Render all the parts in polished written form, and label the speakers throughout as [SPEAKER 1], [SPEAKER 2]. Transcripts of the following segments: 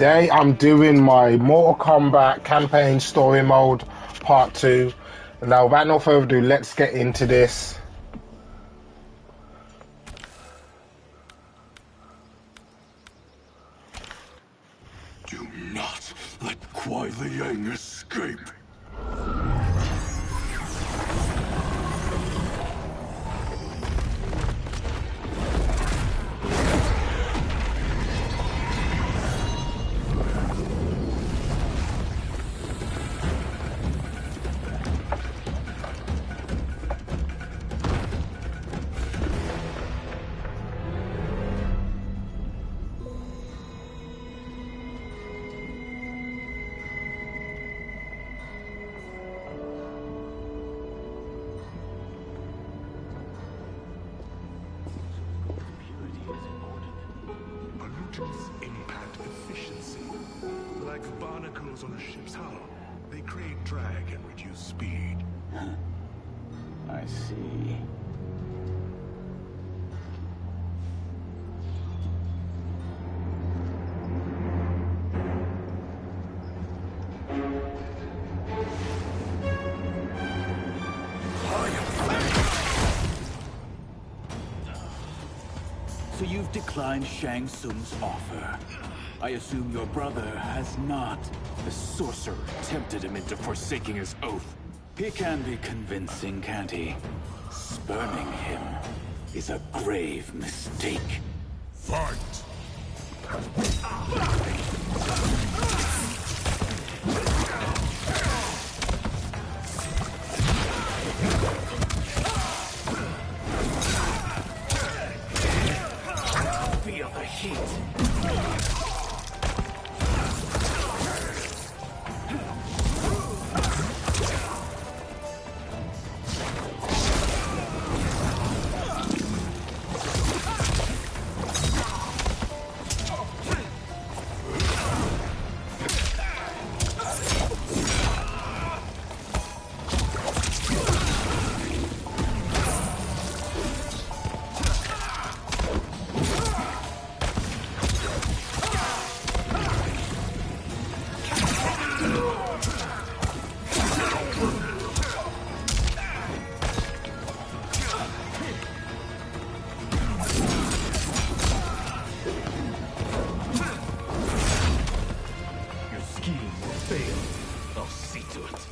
[SPEAKER 1] Today I'm doing my Mortal Kombat campaign story mode part 2. Now without no further ado, let's get into this.
[SPEAKER 2] Do not let Kuai Liang escape.
[SPEAKER 3] Impact efficiency. Like barnacles on a ship's hull, they create drag and reduce speed.
[SPEAKER 2] I see.
[SPEAKER 4] So you've declined Shang Tsung's offer. I assume your brother has not. The sorcerer tempted him into forsaking his oath. He can be convincing, can't he? Spurning him is a grave mistake.
[SPEAKER 3] Fight!
[SPEAKER 4] Feel the heat.
[SPEAKER 3] I'll see to it.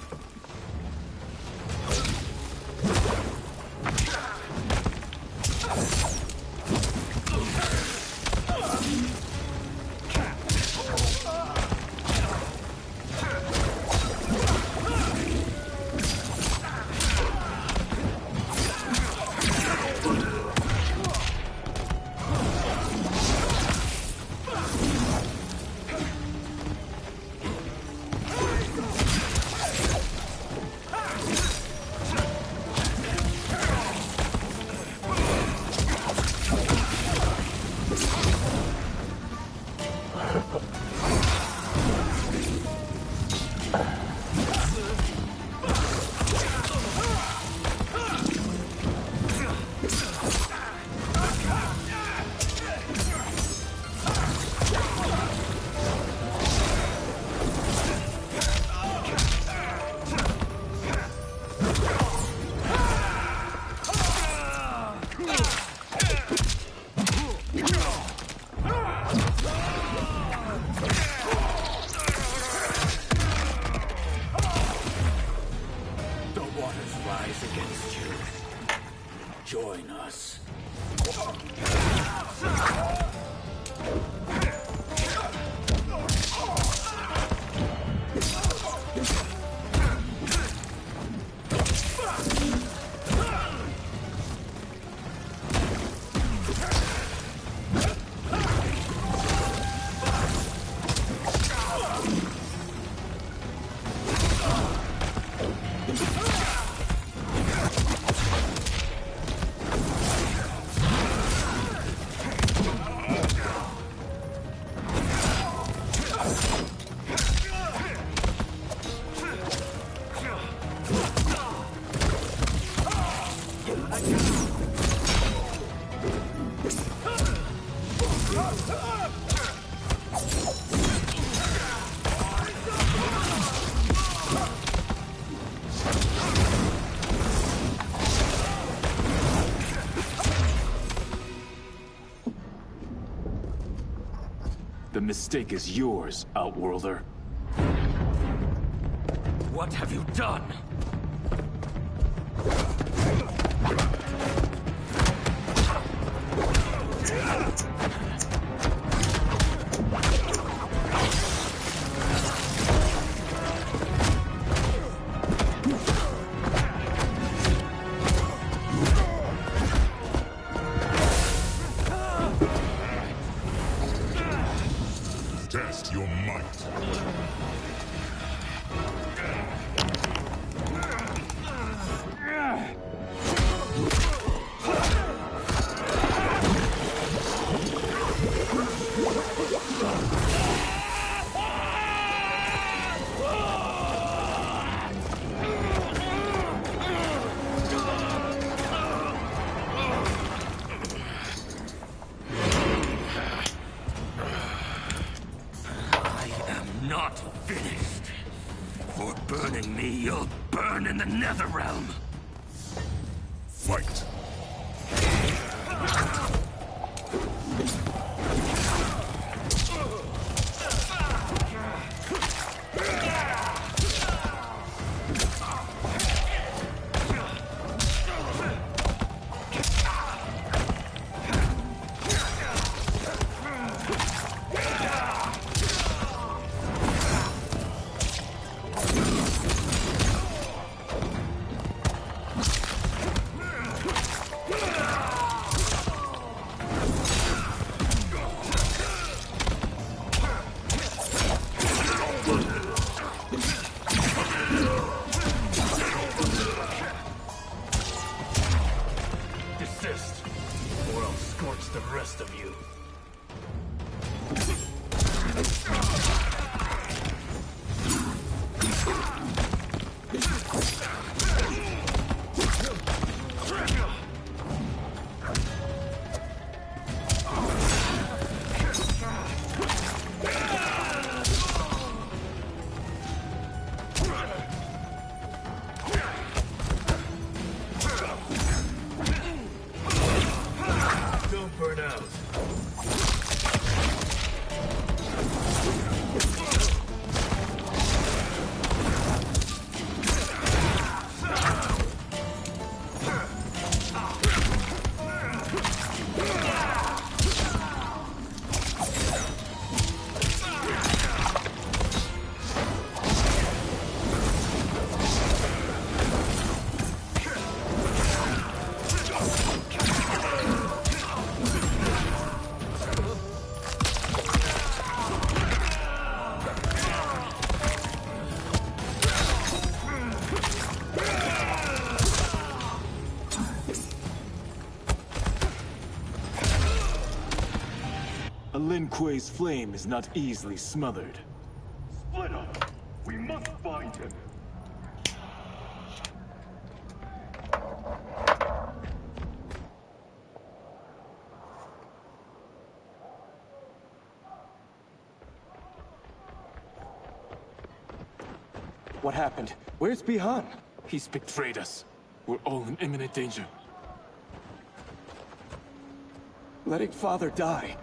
[SPEAKER 4] mistake is yours, Outworlder.
[SPEAKER 5] What have you done?
[SPEAKER 3] Test your might.
[SPEAKER 5] Not finished. For burning me, you'll burn in the Netherrealm.
[SPEAKER 3] Fight.
[SPEAKER 5] Desist, or I'll scorch the rest of you. Don't burn out.
[SPEAKER 4] A Lin Kuei's flame is not easily smothered.
[SPEAKER 5] Split up! We must find him!
[SPEAKER 4] What happened? Where's Bihan? He's betrayed us. We're all in imminent danger. Letting Father die.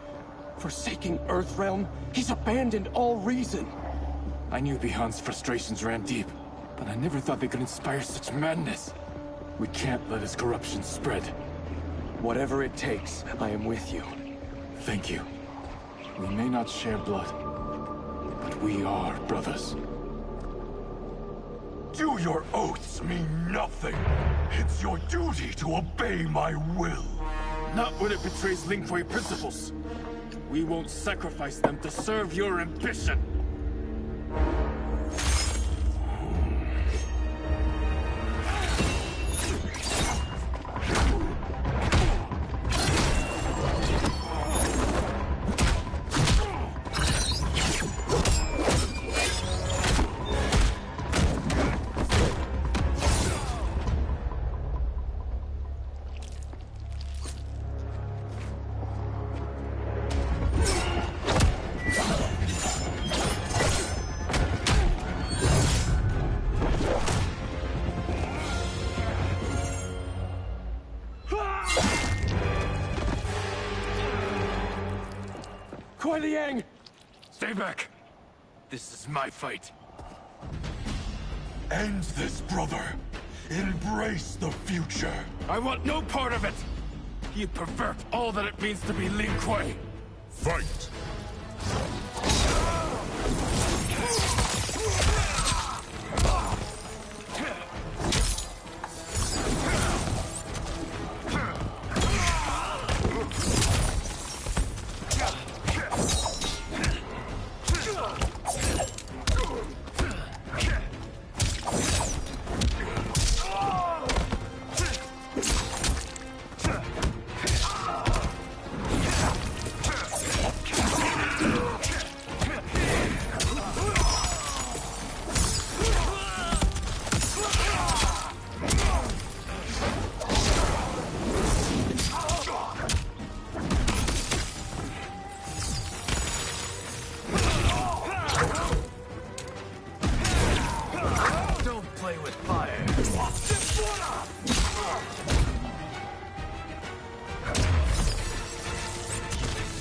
[SPEAKER 4] Forsaking Earthrealm. He's abandoned all reason. I knew Bihan's frustrations ran deep, but I never thought they could inspire such madness. We can't let his corruption spread. Whatever it takes, I am with you. Thank you. We may not share blood, but we are brothers.
[SPEAKER 5] Do your oaths mean nothing? It's your duty to obey my will.
[SPEAKER 4] Not when it betrays Lin Kuei principles. We won't sacrifice them to serve your ambition. back. This is my fight.
[SPEAKER 2] End this, brother. Embrace the future.
[SPEAKER 4] I want no part of it. You pervert all that it means to be Lin Kuei.
[SPEAKER 3] Fight!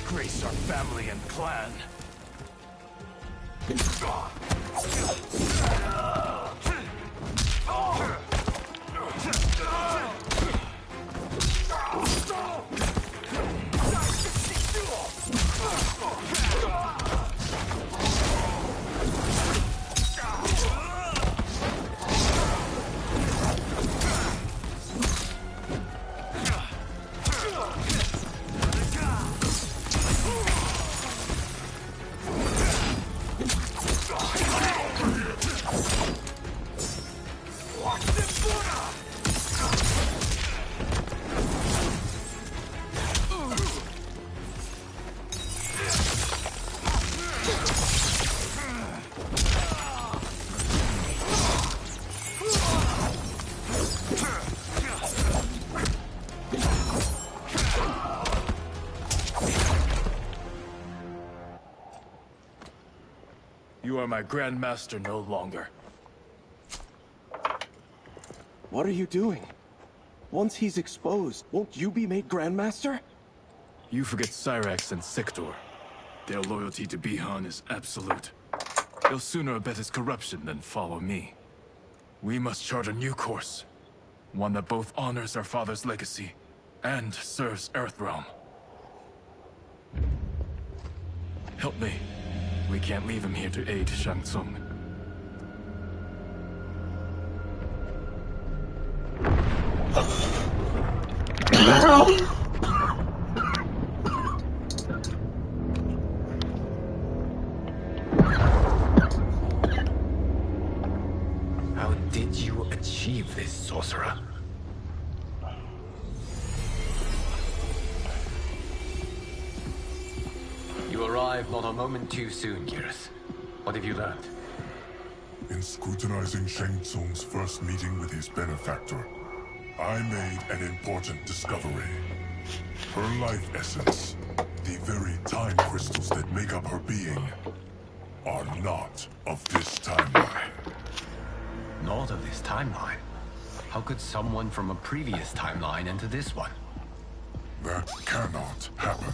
[SPEAKER 4] Disgrace our family and clan. You are my Grandmaster no longer.
[SPEAKER 6] What are you doing? Once he's exposed, won't you be made Grandmaster?
[SPEAKER 4] You forget Cyrax and Sector. Their loyalty to Bihan is absolute. They'll sooner abet his corruption than follow me. We must chart a new course. One that both honors our father's legacy and serves Earthrealm. Help me. We can't leave him here to aid Shang Tsung.
[SPEAKER 5] How did you achieve this, sorcerer? You arrived not a moment too soon, Geras. What have you learned?
[SPEAKER 3] In scrutinizing Shang Tsung's first meeting with his benefactor, I made an important discovery. Her life essence, the very time crystals that make up her being, are not of this timeline.
[SPEAKER 5] Not of this timeline. How could someone from a previous timeline enter this one?
[SPEAKER 3] That cannot happen.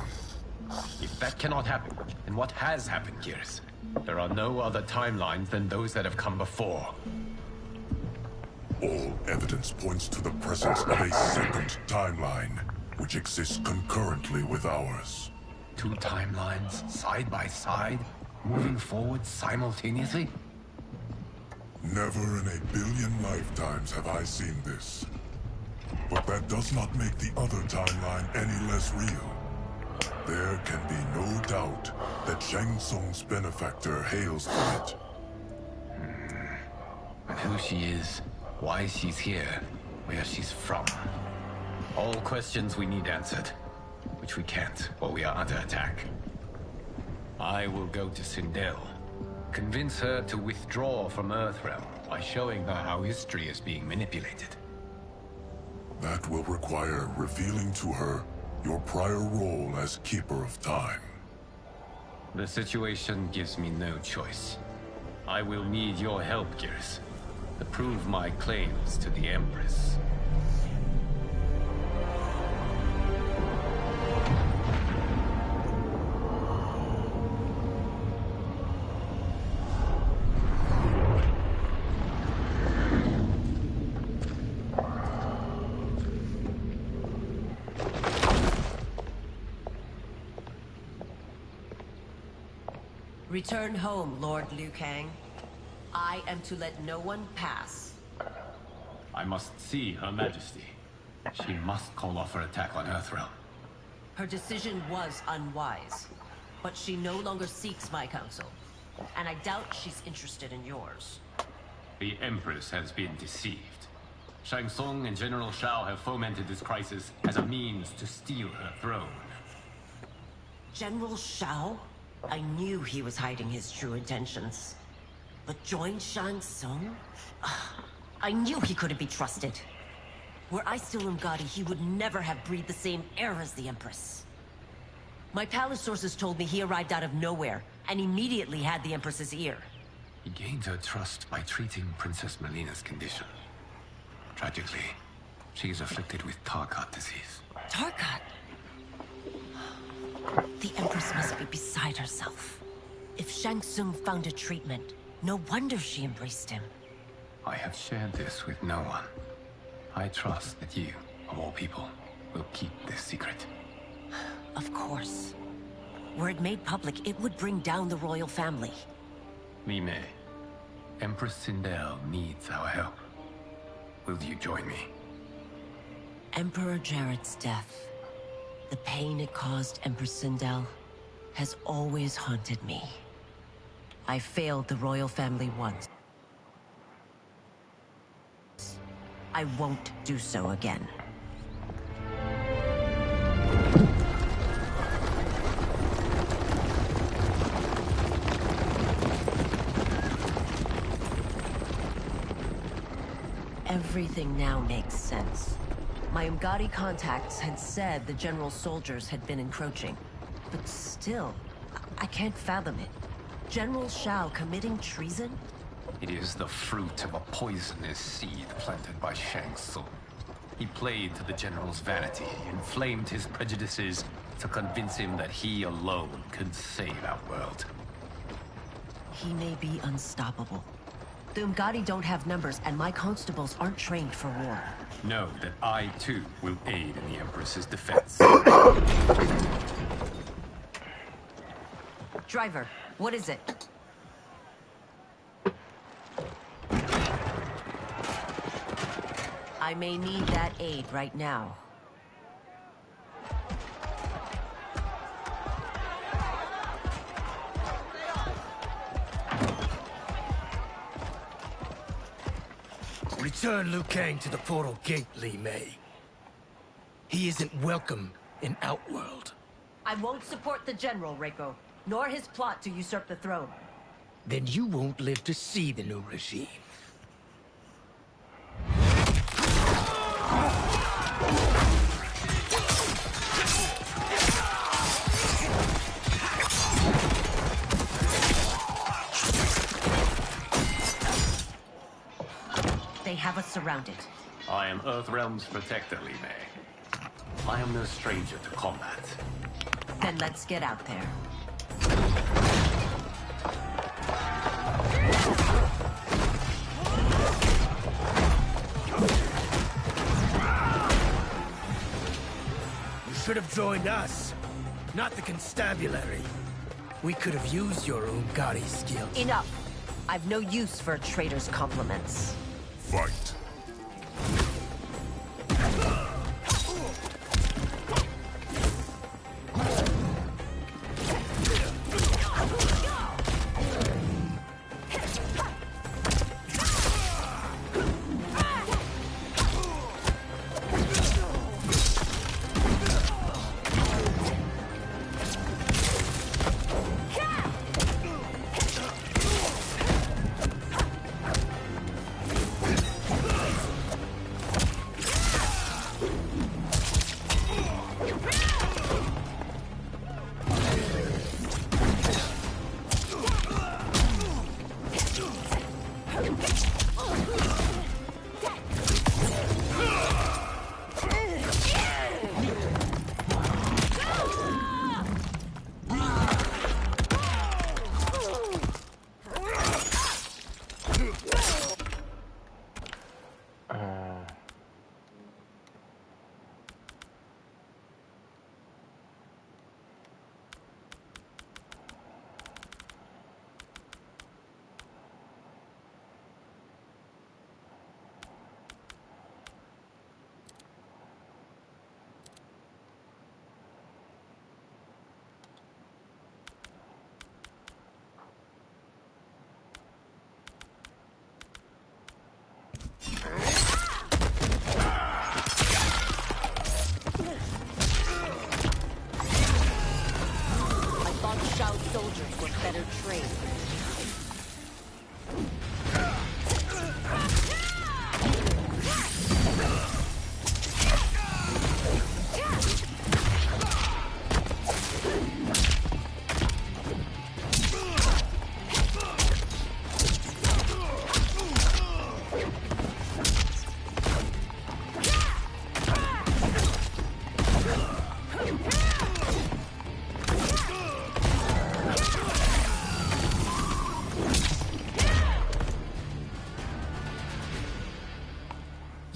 [SPEAKER 5] If that cannot happen, then what has happened, Geras? There are no other timelines than those that have come before.
[SPEAKER 3] All evidence points to the presence of a second timeline, which exists concurrently with ours.
[SPEAKER 5] Two timelines, side by side, moving forward simultaneously?
[SPEAKER 3] Never in a billion lifetimes have I seen this. But that does not make the other timeline any less real. There can be no doubt that Shang Tsung's benefactor hails from it.
[SPEAKER 5] And who she is, why she's here, where she's from. All questions we need answered, which we can't, or we are under attack. I will go to Sindel, convince her to withdraw from Earthrealm by showing her how history is being manipulated.
[SPEAKER 3] That will require revealing to her your prior role as Keeper of Time.
[SPEAKER 5] The situation gives me no choice. I will need your help, Geras, to prove my claims to the Empress.
[SPEAKER 7] Return home, Lord Liu Kang. I am to let no one pass.
[SPEAKER 5] I must see Her Majesty. She must call off her attack on Earthrealm.
[SPEAKER 7] Her decision was unwise, but she no longer seeks my counsel, and I doubt she's interested in yours.
[SPEAKER 5] The Empress has been deceived. Shang Tsung and General Shao have fomented this crisis as a means to steal her throne.
[SPEAKER 7] General Shao? I knew he was hiding his true intentions. But join Shang Tsung? I knew he couldn't be trusted. Were I still Umgadi, he would never have breathed the same air as the Empress. My palace sources told me he arrived out of nowhere, and immediately had the Empress's ear.
[SPEAKER 5] He gained her trust by treating Princess Melina's condition. Tragically, she is afflicted with Tarkat disease.
[SPEAKER 7] Tarkat? The Empress must be beside herself. If Shang Tsung found a treatment, no wonder she embraced him.
[SPEAKER 5] I have shared this with no one. I trust that you, of all people, will keep this secret.
[SPEAKER 7] Of course. Were it made public, it would bring down the royal family.
[SPEAKER 5] Li Mei, Empress Sindel needs our help. Will you join me?
[SPEAKER 7] Emperor Jarrett's death, the pain it caused Empress Sindel, has always haunted me. I failed the royal family once. I won't do so again. Everything now makes sense. My Umgadi contacts had said the general's soldiers had been encroaching. But still, I can't fathom it. General Shao committing treason?
[SPEAKER 5] It is the fruit of a poisonous seed planted by Shang Tsung. He played to the general's vanity, inflamed his prejudices to convince him that he alone could save our world.
[SPEAKER 7] He may be unstoppable. The Umgadi don't have numbers, and my constables aren't trained for war.
[SPEAKER 5] Know that I, too, will aid in the Empress's defense.
[SPEAKER 7] Driver, what is it? I may need that aid right now.
[SPEAKER 8] Return Liu Kang to the portal gate, Li Mei. He isn't welcome in Outworld.
[SPEAKER 7] I won't support the General, Reiko, nor his plot to usurp the throne.
[SPEAKER 8] Then you won't live to see the new regime.
[SPEAKER 7] They have us surrounded.
[SPEAKER 5] I am Earthrealm's protector, Li Mei. I am no stranger to combat.
[SPEAKER 7] Then let's get out there.
[SPEAKER 8] You should have joined us, not the constabulary. We could have used your Umgadi skills.
[SPEAKER 7] Enough! I've no use for a traitor's compliments.
[SPEAKER 3] Fight.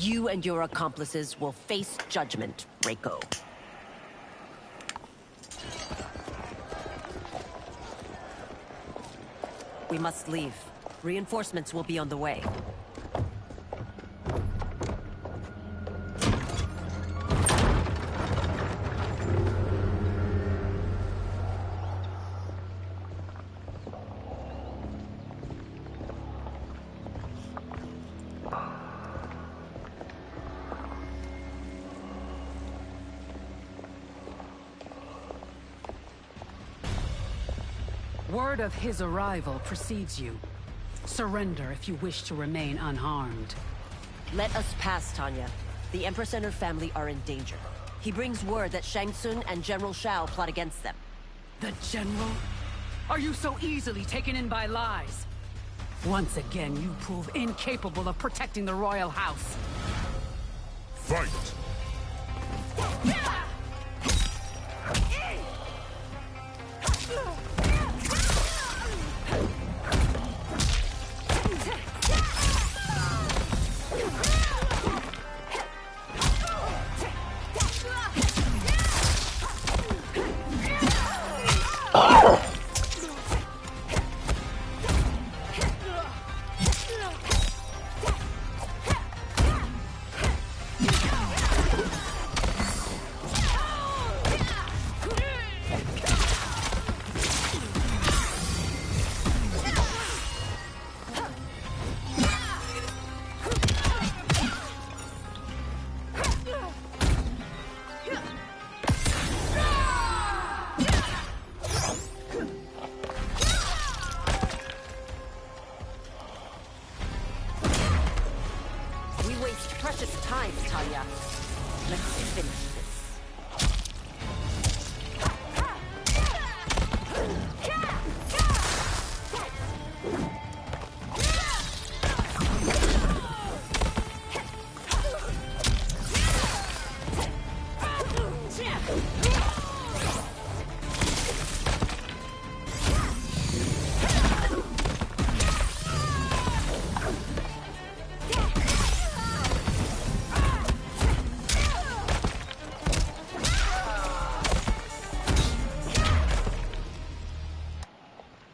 [SPEAKER 7] You and your accomplices will face judgment, Reiko. We must leave. Reinforcements will be on the way.
[SPEAKER 9] Word of his arrival precedes you. Surrender if you wish to remain unharmed.
[SPEAKER 7] Let us pass, Tanya. The Empress and her family are in danger. He brings word that Shang Tsung and General Shao plot against them.
[SPEAKER 9] The General? Are you so easily taken in by lies? Once again, you prove incapable of protecting the royal house.
[SPEAKER 3] Fight!
[SPEAKER 7] Precious time, Tanya. Let's finish this.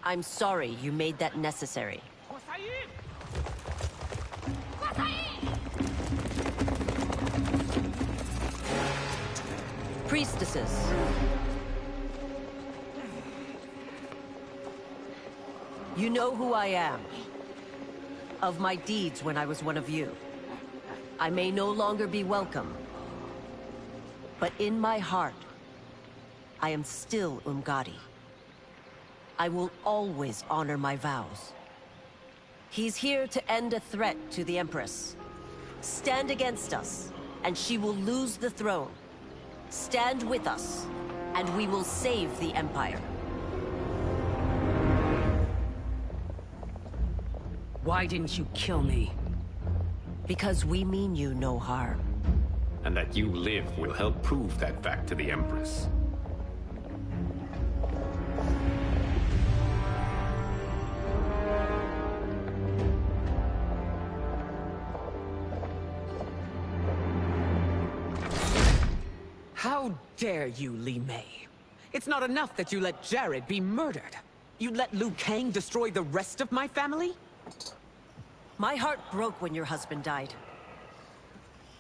[SPEAKER 7] I'm sorry you made that necessary. Priestesses. You know who I am. Of my deeds when I was one of you. I may no longer be welcome. But in my heart, I am still Umgadi. I will always honor my vows. He's here to end a threat to the Empress. Stand against us, and she will lose the throne. Stand with us, and we will save the Empire.
[SPEAKER 9] Why didn't you kill me?
[SPEAKER 7] Because we mean you no harm.
[SPEAKER 5] And that you live will help prove that fact to the Empress.
[SPEAKER 10] How dare you, Li Mei? It's not enough that you let Jared be murdered. You let Liu Kang destroy the rest of my family?
[SPEAKER 7] My heart broke when your husband died.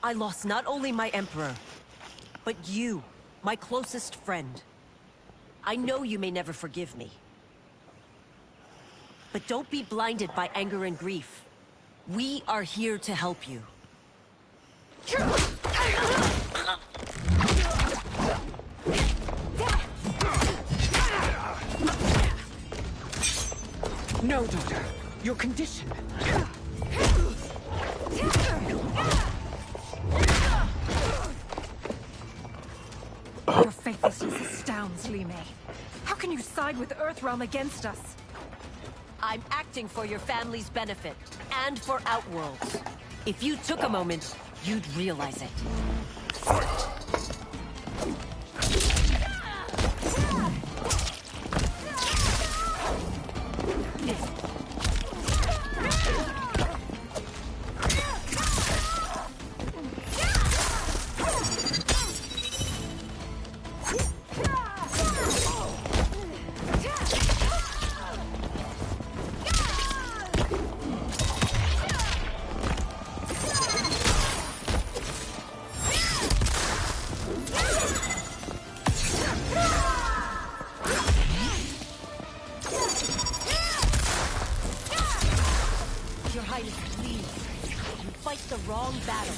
[SPEAKER 7] I lost not only my emperor, but you, my closest friend. I know you may never forgive me. But don't be blinded by anger and grief. We are here to help you.
[SPEAKER 10] No, daughter. Your condition.
[SPEAKER 11] Your faithlessness astounds, Li Mei. How can you side with Earthrealm against us?
[SPEAKER 7] I'm acting for your family's benefit, and for Outworld's. If you took a moment, you'd realize it.
[SPEAKER 3] Fight!
[SPEAKER 7] Highness, please. You fight the wrong battle.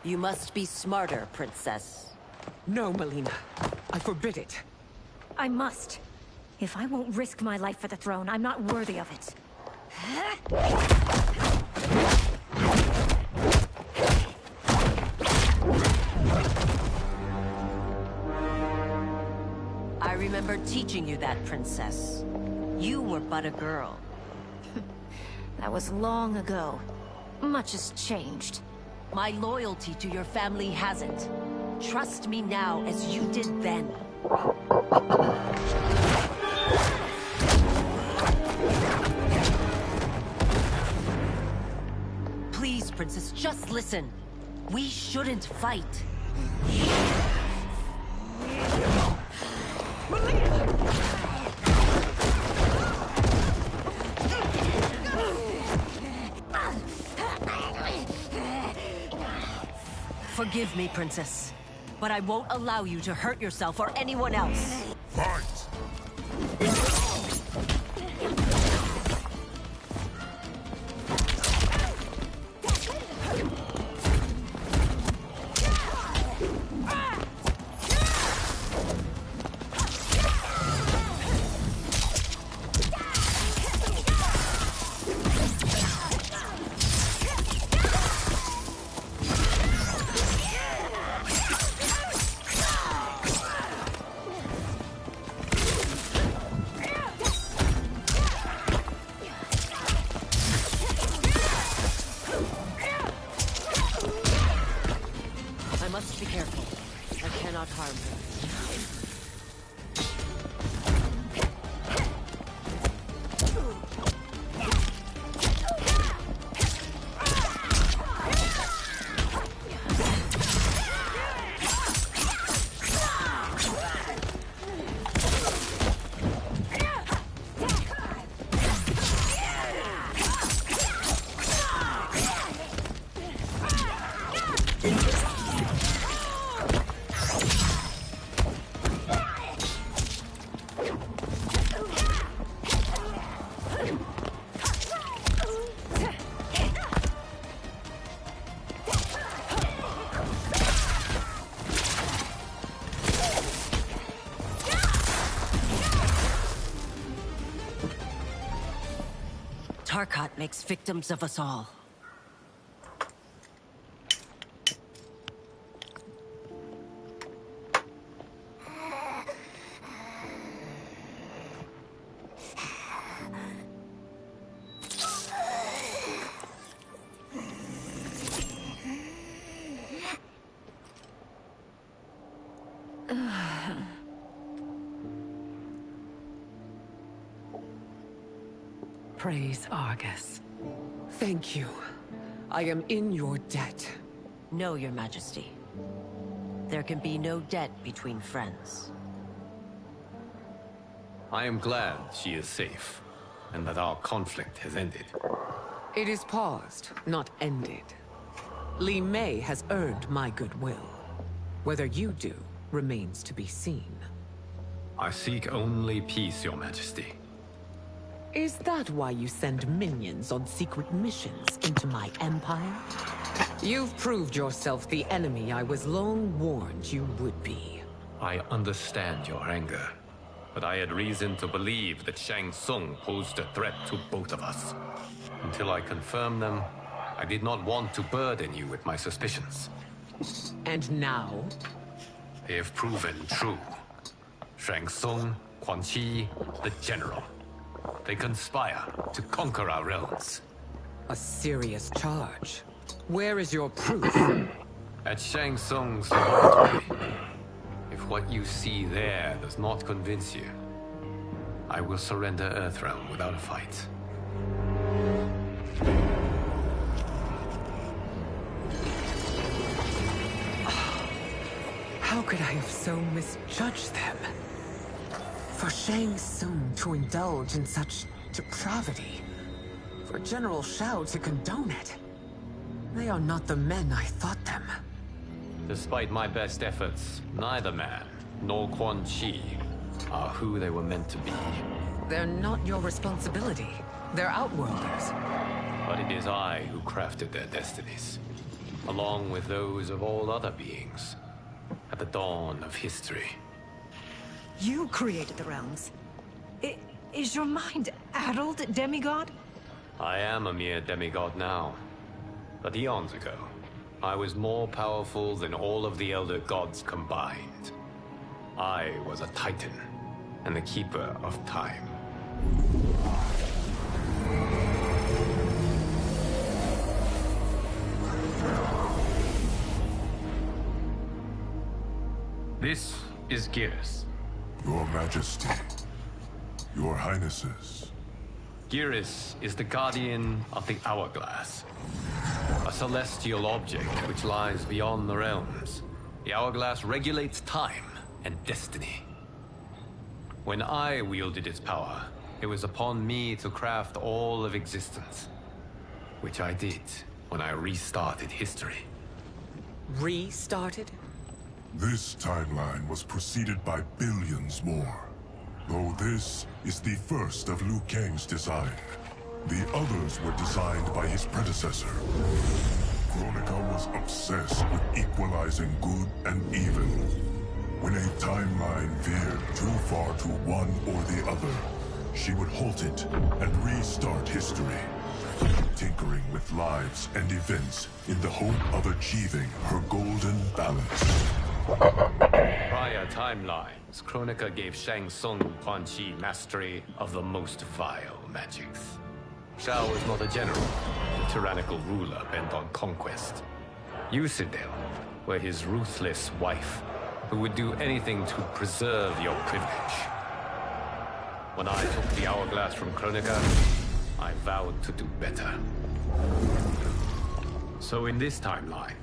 [SPEAKER 7] You must be smarter, Princess.
[SPEAKER 10] No, Melina. I forbid it.
[SPEAKER 11] I must. If I won't risk my life for the throne, I'm not worthy of it.
[SPEAKER 7] I remember teaching you that, Princess. You were but a girl.
[SPEAKER 11] That was long ago. Much has changed.
[SPEAKER 7] My loyalty to your family hasn't. Trust me now as you did then. Please, Princess, just listen. We shouldn't fight. Forgive me, Princess, but I won't allow you to hurt yourself or anyone else.
[SPEAKER 3] Fight!
[SPEAKER 7] I must be careful. I cannot harm her. Tarkat makes victims of us all.
[SPEAKER 10] Praise Argus. Thank you. I am in your debt.
[SPEAKER 7] No, Your Majesty. There can be no debt between friends.
[SPEAKER 5] I am glad she is safe, and that our conflict has ended.
[SPEAKER 10] It is paused, not ended. Li Mei has earned my goodwill. Whether you do remains to be seen.
[SPEAKER 5] I seek only peace, Your Majesty.
[SPEAKER 10] Is that why you send minions on secret missions into my empire? You've proved yourself the enemy I was long warned you would be.
[SPEAKER 5] I understand your anger, but I had reason to believe that Shang Tsung posed a threat to both of us. Until I confirmed them, I did not want to burden you with my suspicions.
[SPEAKER 10] And now?
[SPEAKER 5] They have proven true. Shang Tsung, Quan Chi, the General. They conspire to conquer our realms.
[SPEAKER 10] A serious charge. Where is your proof?
[SPEAKER 5] At Shang Tsung's laboratory. If what you see there does not convince you, I will surrender Earthrealm without a fight.
[SPEAKER 10] How could I have so misjudged them? For Shang Tsung to indulge in such depravity, for General Shao to condone it, they are not the men I thought them.
[SPEAKER 5] Despite my best efforts, neither man nor Quan Chi are who they were meant to be.
[SPEAKER 10] They're not your responsibility. They're outworlders.
[SPEAKER 5] But it is I who crafted their destinies, along with those of all other beings, at the dawn of history.
[SPEAKER 11] You created the realms. Is your mind addled, demigod?
[SPEAKER 5] I am a mere demigod now. But eons ago, I was more powerful than all of the Elder Gods combined. I was a Titan, and the Keeper of Time. This is Geras.
[SPEAKER 3] Your Majesty, Your Highnesses.
[SPEAKER 5] Geras is the guardian of the Hourglass. A celestial object which lies beyond the realms. The Hourglass regulates time and destiny. When I wielded its power, it was upon me to craft all of existence. Which I did when I restarted history.
[SPEAKER 10] Restarted?
[SPEAKER 3] This timeline was preceded by billions more. Though this is the first of Liu Kang's design. The others were designed by his predecessor. Kronika was obsessed with equalizing good and evil. When a timeline veered too far to one or the other, she would halt it and restart history, tinkering with lives and events in the hope of achieving her golden balance.
[SPEAKER 5] Prior timelines, Kronika gave Shang Tsung Quan Chi mastery of the most vile magics. Shao was not a general, a tyrannical ruler bent on conquest. You, Sindel, were his ruthless wife, who would do anything to preserve your privilege. When I took the Hourglass from Kronika, I vowed to do better. So in this timeline,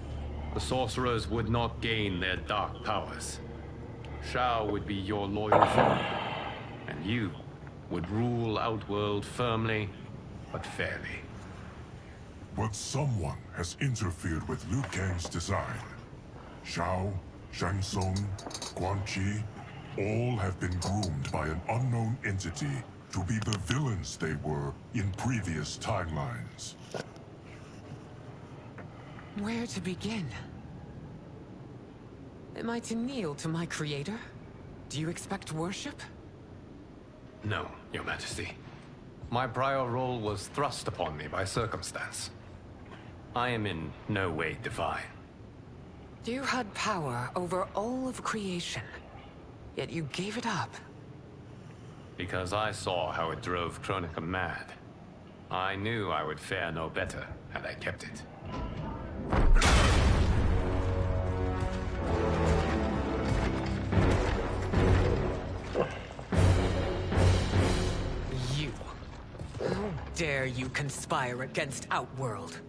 [SPEAKER 5] the sorcerers would not gain their dark powers. Shao would be your loyal foe, and you would rule Outworld firmly, but fairly.
[SPEAKER 3] But someone has interfered with Liu Kang's design. Shao, Shang Tsung, Quan Chi, all have been groomed by an unknown entity to be the villains they were in previous timelines.
[SPEAKER 10] Where to begin? Am I to kneel to my creator? Do you expect worship?
[SPEAKER 5] No, Your Majesty. My prior role was thrust upon me by circumstance. I am in no way divine.
[SPEAKER 10] You had power over all of creation, yet you gave it up.
[SPEAKER 5] Because I saw how it drove Kronika mad. I knew I would fare no better had I kept it.
[SPEAKER 10] You. How dare you conspire against Outworld?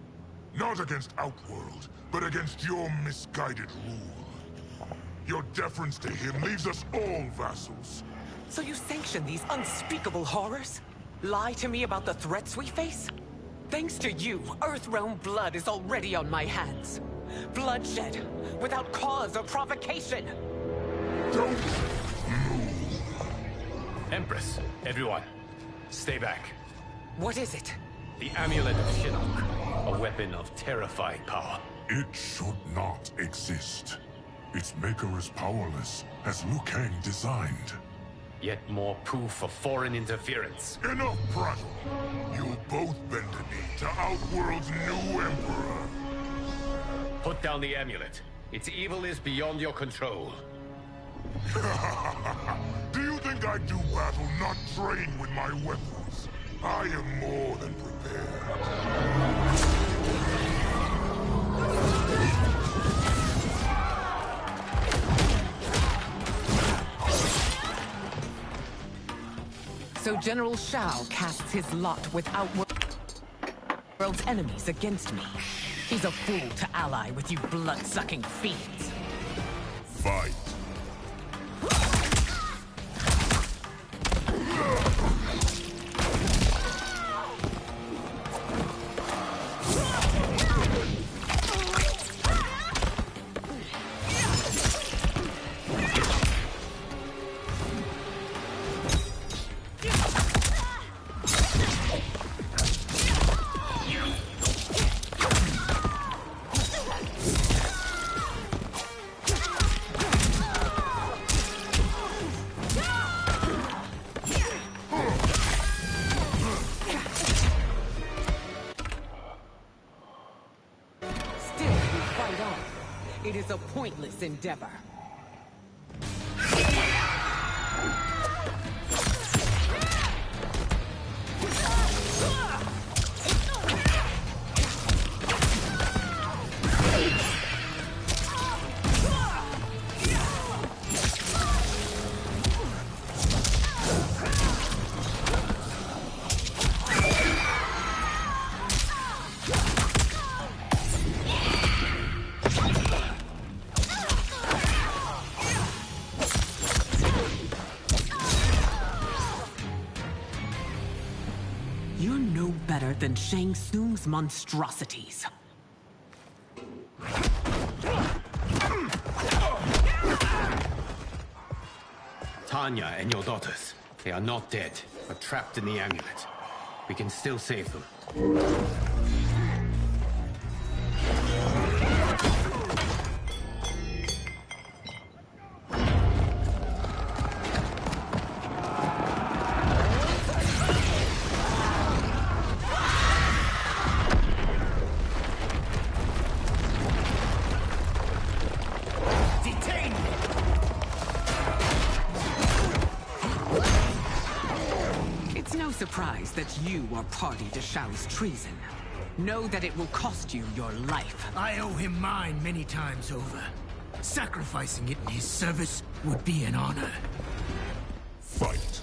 [SPEAKER 3] Not against Outworld, but against your misguided rule. Your deference to him leaves us all vassals.
[SPEAKER 10] So you sanction these unspeakable horrors? Lie to me about the threats we face? Thanks to you, Earthrealm blood is already on my hands. Bloodshed, without cause or provocation.
[SPEAKER 3] Don't move.
[SPEAKER 5] Empress, everyone. Stay back.
[SPEAKER 10] What is it?
[SPEAKER 5] The Amulet of Shinnok, a weapon of terrifying power.
[SPEAKER 3] It should not exist. Its maker is powerless, as Liu Kang designed.
[SPEAKER 5] Yet more proof of foreign interference.
[SPEAKER 3] Enough prattle! You'll both bend a knee to Outworld's new emperor.
[SPEAKER 5] Put down the amulet. Its evil is beyond your control.
[SPEAKER 3] Do you think I do battle not trained with my weapons? I am more than prepared.
[SPEAKER 10] So General Shao casts his lot with Outworld's enemies against me. He's a fool to ally with you blood-sucking fiends.
[SPEAKER 3] Fight.
[SPEAKER 10] It is a pointless endeavor. You're no better than Shang Tsung's monstrosities.
[SPEAKER 5] Tanya and your daughters. They are not dead, but trapped in the amulet. We can still save them.
[SPEAKER 10] Surprised that you are party to Shao's treason. Know that it will cost you your life.
[SPEAKER 8] I owe him mine many times over. Sacrificing it in his service would be an honor.
[SPEAKER 3] Fight.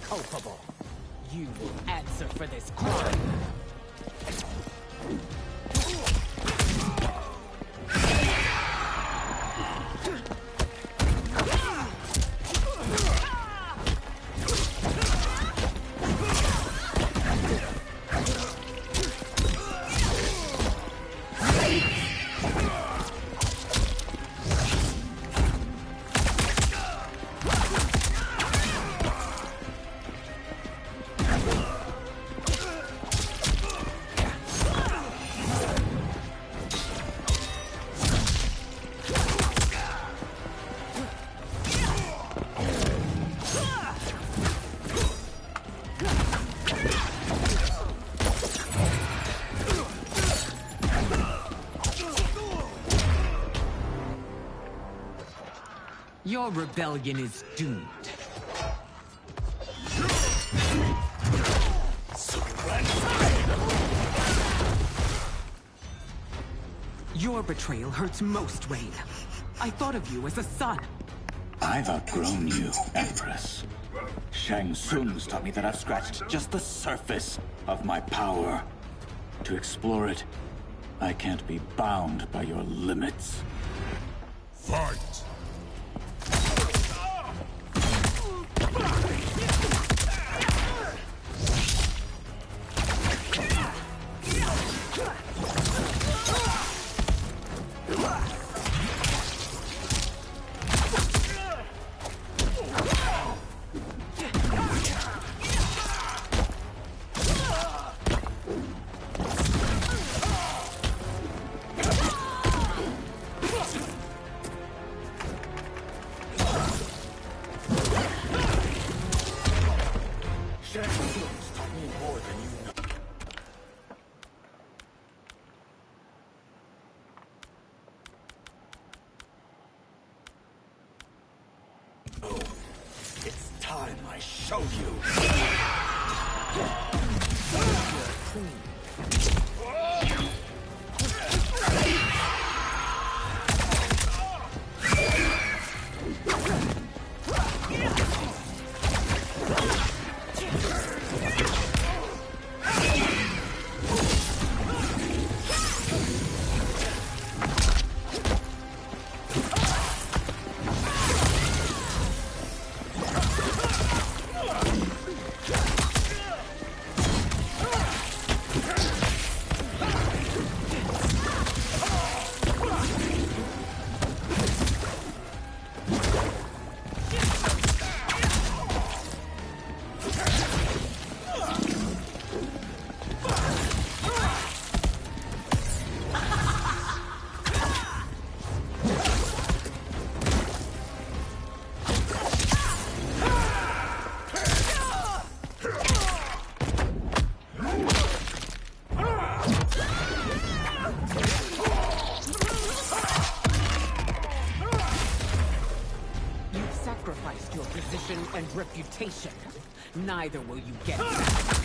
[SPEAKER 10] Culpable. You will answer for this crime. Your rebellion is doomed. Your betrayal hurts most, Rain. I thought of you as a son.
[SPEAKER 4] I've outgrown you, Empress. Shang Tsung's taught me that I've scratched just the surface of my power. To explore it, I can't be bound by your limits.
[SPEAKER 3] Fight!
[SPEAKER 4] It's time I show you.
[SPEAKER 10] And reputation. Neither will you get back.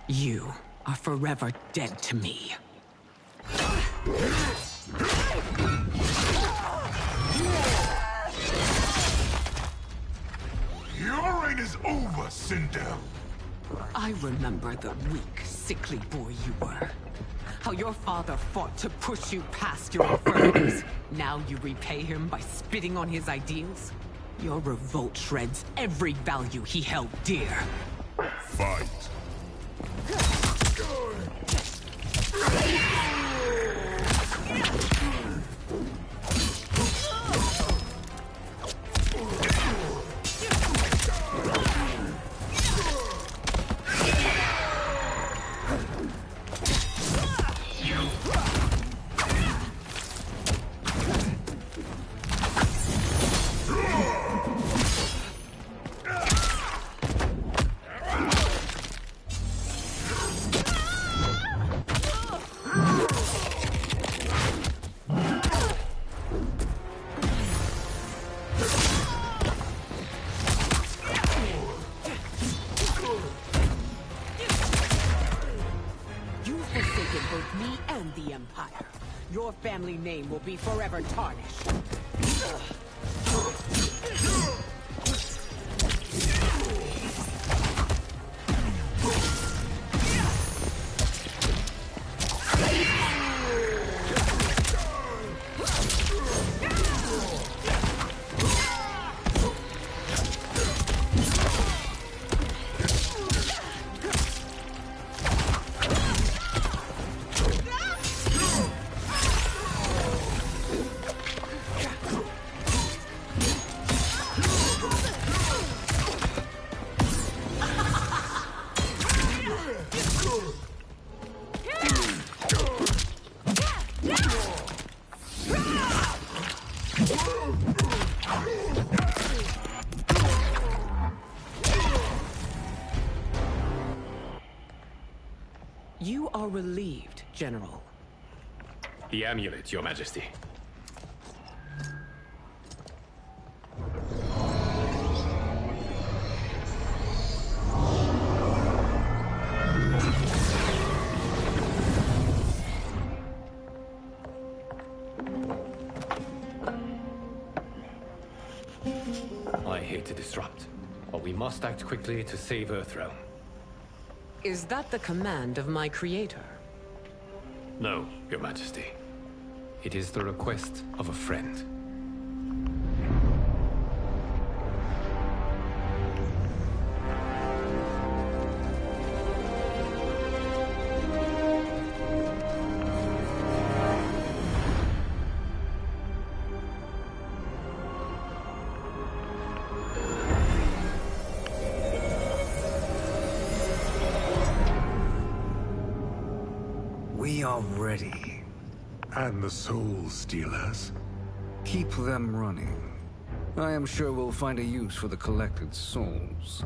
[SPEAKER 10] You are forever dead to me.
[SPEAKER 3] Your reign is over, Sindel.
[SPEAKER 10] I remember the weak, sickly boy you were. How your father fought to push you past your infirmities. Now you repay him by spitting on his ideals? Your revolt shreds every value he held dear.
[SPEAKER 3] Fight.
[SPEAKER 10] Your family name will be forever tarnished. You are relieved, General.
[SPEAKER 5] The amulet, Your Majesty. I hate to disrupt, but we must act quickly to save Earthrealm.
[SPEAKER 10] Is that the command of my creator?
[SPEAKER 5] No, Your Majesty. It is the request of a friend.
[SPEAKER 12] We are ready.
[SPEAKER 2] And the Soul Stealers?
[SPEAKER 12] Keep them running. I am sure we'll find a use for the collected souls.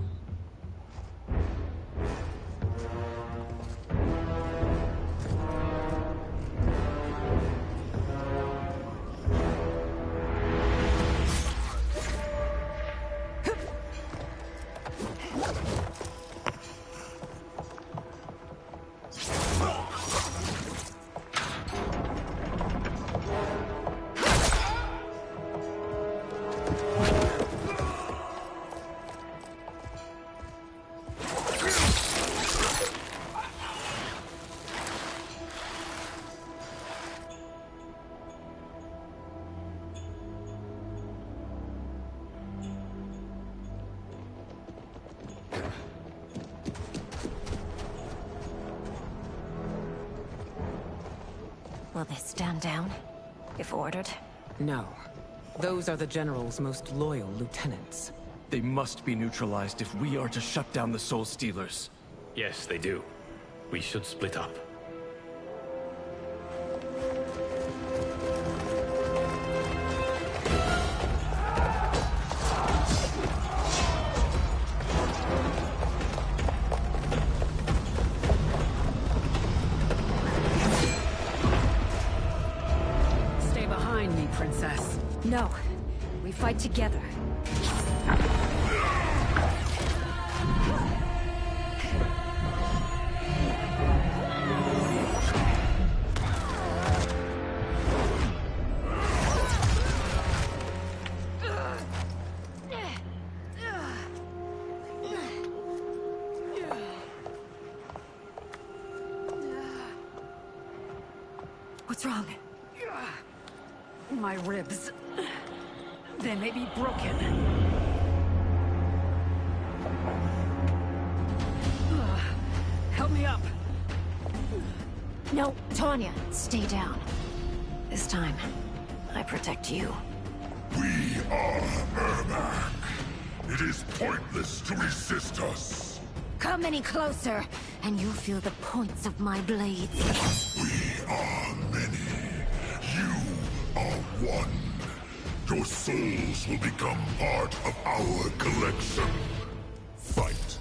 [SPEAKER 11] Will they stand down, if ordered?
[SPEAKER 10] No. Those are the General's most loyal lieutenants.
[SPEAKER 6] They must be neutralized if we are to shut down the Soul Stealers.
[SPEAKER 5] Yes, they do. We should split up.
[SPEAKER 9] Stay behind me, Princess.
[SPEAKER 11] No. We fight together. What's wrong?
[SPEAKER 9] My ribs. They may be broken. Help me up.
[SPEAKER 11] No, Tanya, stay down. This time, I protect you.
[SPEAKER 3] We are Ermac. It is pointless to resist us.
[SPEAKER 11] Come any closer, and you'll feel the points of my blades.
[SPEAKER 3] We are many. You are one. Your souls will become part of our collection. Fight.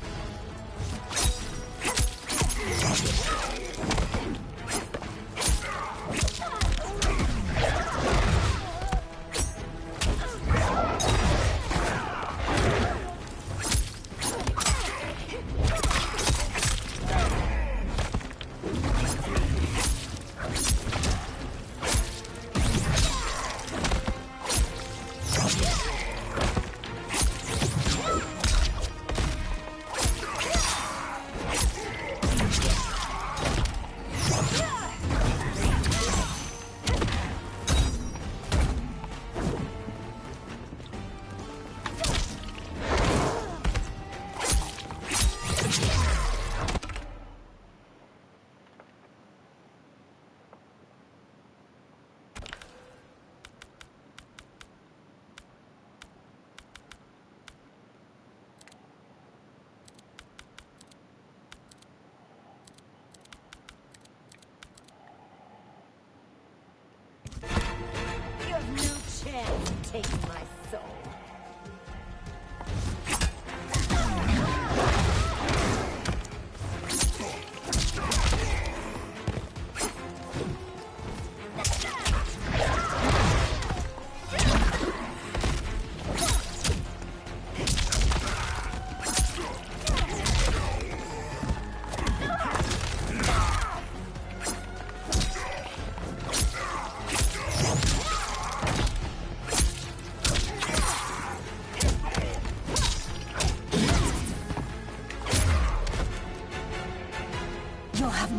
[SPEAKER 11] Take my soul.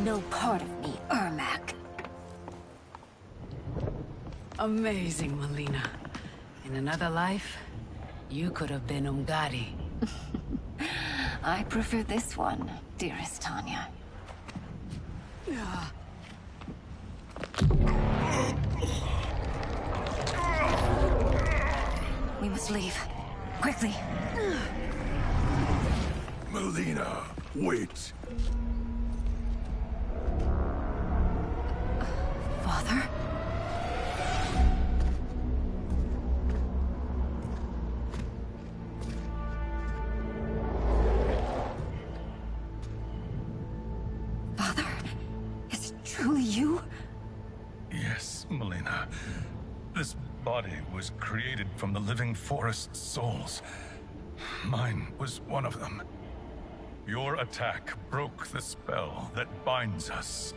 [SPEAKER 11] No part of me, Ermac.
[SPEAKER 9] Amazing, Melina. In another life, you could have been Umgadi.
[SPEAKER 11] I prefer this one, dearest Tanya. We must leave. Quickly.
[SPEAKER 2] Melina, wait.
[SPEAKER 11] Father? Father? Is it truly you?
[SPEAKER 2] Yes, Melina. This body was created from the living forest souls. Mine was one of them. Your attack broke the spell that binds us.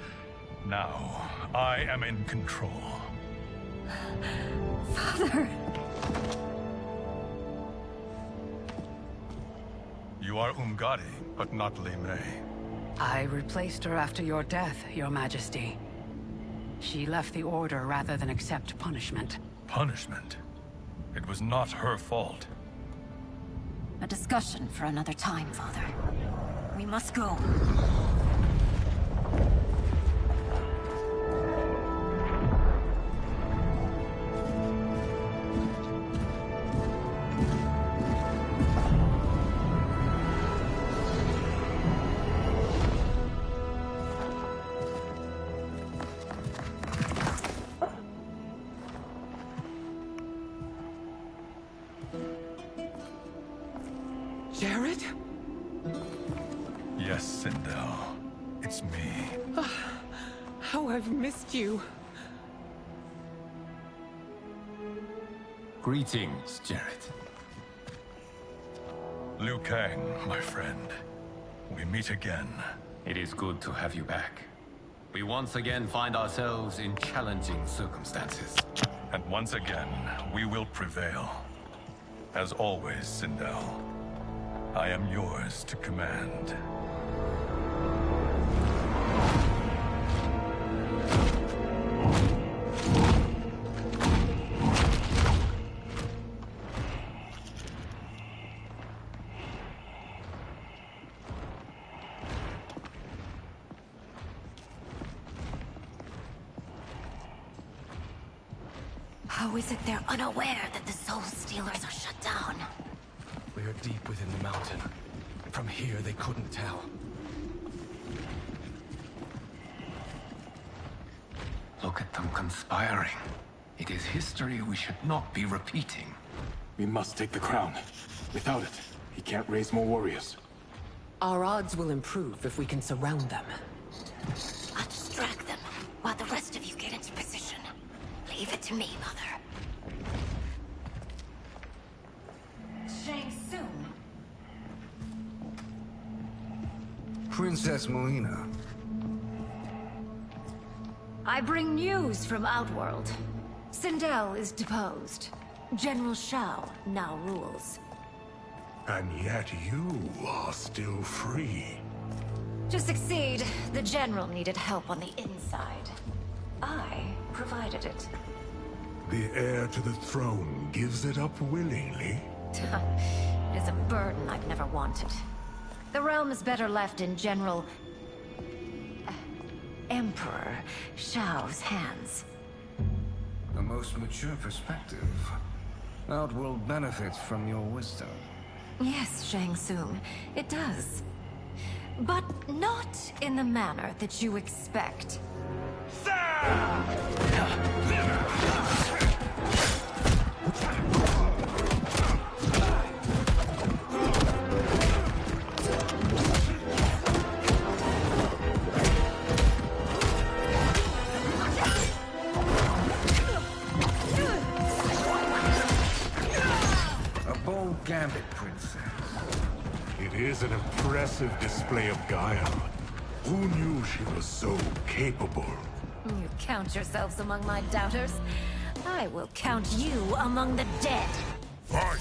[SPEAKER 2] Now, I am in control.
[SPEAKER 11] Father!
[SPEAKER 2] You are Umgadi, but not Li Mei.
[SPEAKER 9] I replaced her after your death, Your Majesty. She left the Order rather than accept punishment.
[SPEAKER 2] Punishment? It was not her fault.
[SPEAKER 11] A discussion for another time, Father. We must go.
[SPEAKER 10] Jared?
[SPEAKER 2] Yes, Sindel. It's me.
[SPEAKER 10] How I've missed you.
[SPEAKER 5] Greetings, Jared.
[SPEAKER 2] Liu Kang, my friend. We meet again.
[SPEAKER 5] It is good to have you back. We once again find ourselves in challenging circumstances.
[SPEAKER 2] And once again, we will prevail. As always, Sindel, I am yours to command.
[SPEAKER 11] How is it they're unaware that the Soul Stealers are shut down?
[SPEAKER 6] We are deep within the mountain. From here, they couldn't tell.
[SPEAKER 5] Look at them conspiring. It is history we should not be repeating.
[SPEAKER 4] We must take the crown. Without it, he can't raise more warriors.
[SPEAKER 10] Our odds will improve if we can surround them.
[SPEAKER 11] I'll distract them while the rest of you get into position. Leave it to me, Mother. Shang Tsung.
[SPEAKER 12] Princess Melina.
[SPEAKER 11] I bring news from Outworld. Sindel is deposed. General Shao now rules.
[SPEAKER 3] And yet you are still free.
[SPEAKER 11] To succeed, the General needed help on the inside. I provided it.
[SPEAKER 3] The heir to the throne gives it up willingly.
[SPEAKER 11] It is a burden I've never wanted. The realm is better left in General... Emperor Shao's hands.
[SPEAKER 12] A most mature perspective. Outworld benefits from your wisdom.
[SPEAKER 11] Yes, Shang Tsung, it does. But not in the manner that you expect.
[SPEAKER 3] is an impressive display of guile. Who knew she was so capable?
[SPEAKER 11] You count yourselves among my doubters. I will count you among the dead.
[SPEAKER 3] Fight!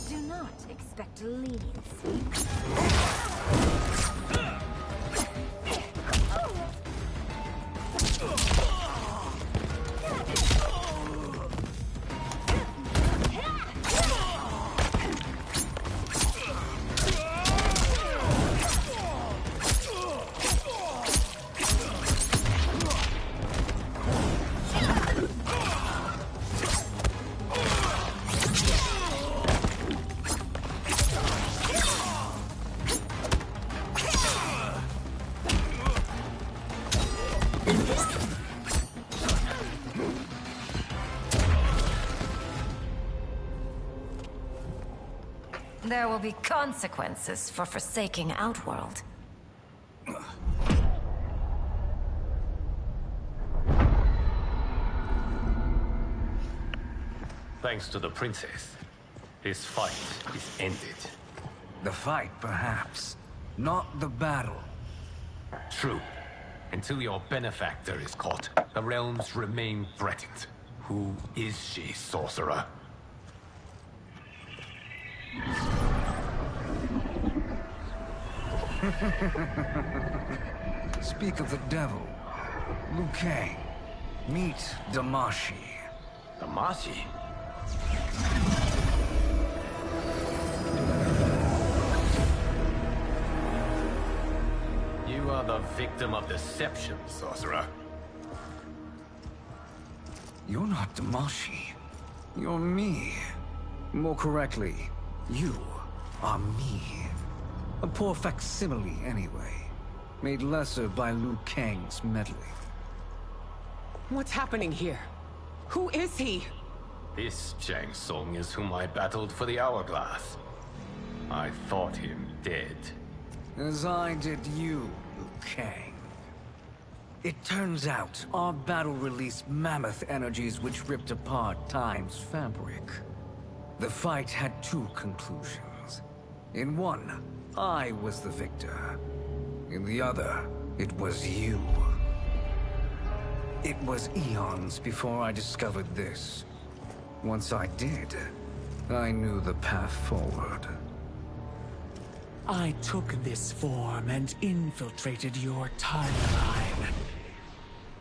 [SPEAKER 11] Do not expect leniency. There will be consequences for forsaking Outworld.
[SPEAKER 5] Thanks to the princess, this fight is ended.
[SPEAKER 12] The fight, perhaps. Not the battle.
[SPEAKER 5] True. Until your benefactor is caught, the realms remain threatened. Who is she, sorcerer?
[SPEAKER 12] Speak of the devil. Liu Kang. Meet Damashi.
[SPEAKER 5] Damashi? You are the victim of deception, sorcerer.
[SPEAKER 12] You're not Damashi. You're me. More correctly, you are me. A poor facsimile, anyway. Made lesser by Liu Kang's meddling.
[SPEAKER 10] What's happening here? Who is he?
[SPEAKER 5] This Shang Tsung is whom I battled for the Hourglass. I thought him dead.
[SPEAKER 12] As I did you, Liu Kang. It turns out our battle released mammoth energies which ripped apart time's fabric. The fight had two conclusions. In one, I was the victor. In the other, it was you. It was eons before I discovered this. Once I did, I knew the path forward.
[SPEAKER 8] I took this form and infiltrated your timeline.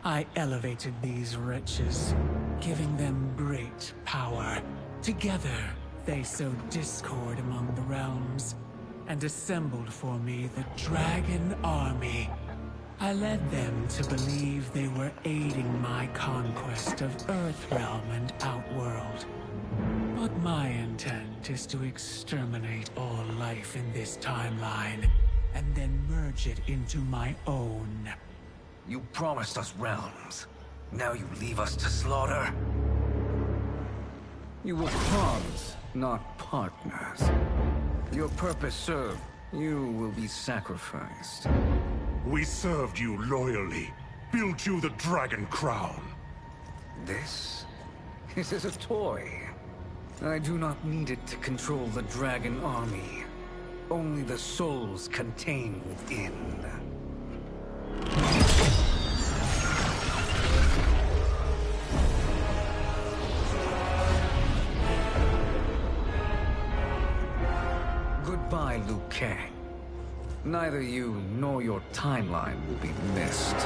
[SPEAKER 8] I elevated these wretches, giving them great power. Together, they sowed discord among the realms, and assembled for me the Dragon Army. I led them to believe they were aiding my conquest of Earthrealm and Outworld. But my intent is to exterminate all life in this timeline, and then merge it into my own.
[SPEAKER 12] You promised us realms. Now you leave us to slaughter? You were pawns, not partners. Your purpose served. You will be sacrificed.
[SPEAKER 3] We served you loyally, built you the Dragon Crown.
[SPEAKER 12] This is a toy. I do not need it to control the dragon army. Only the souls contained within. Goodbye, Liu Kang. Neither you nor your timeline will be missed.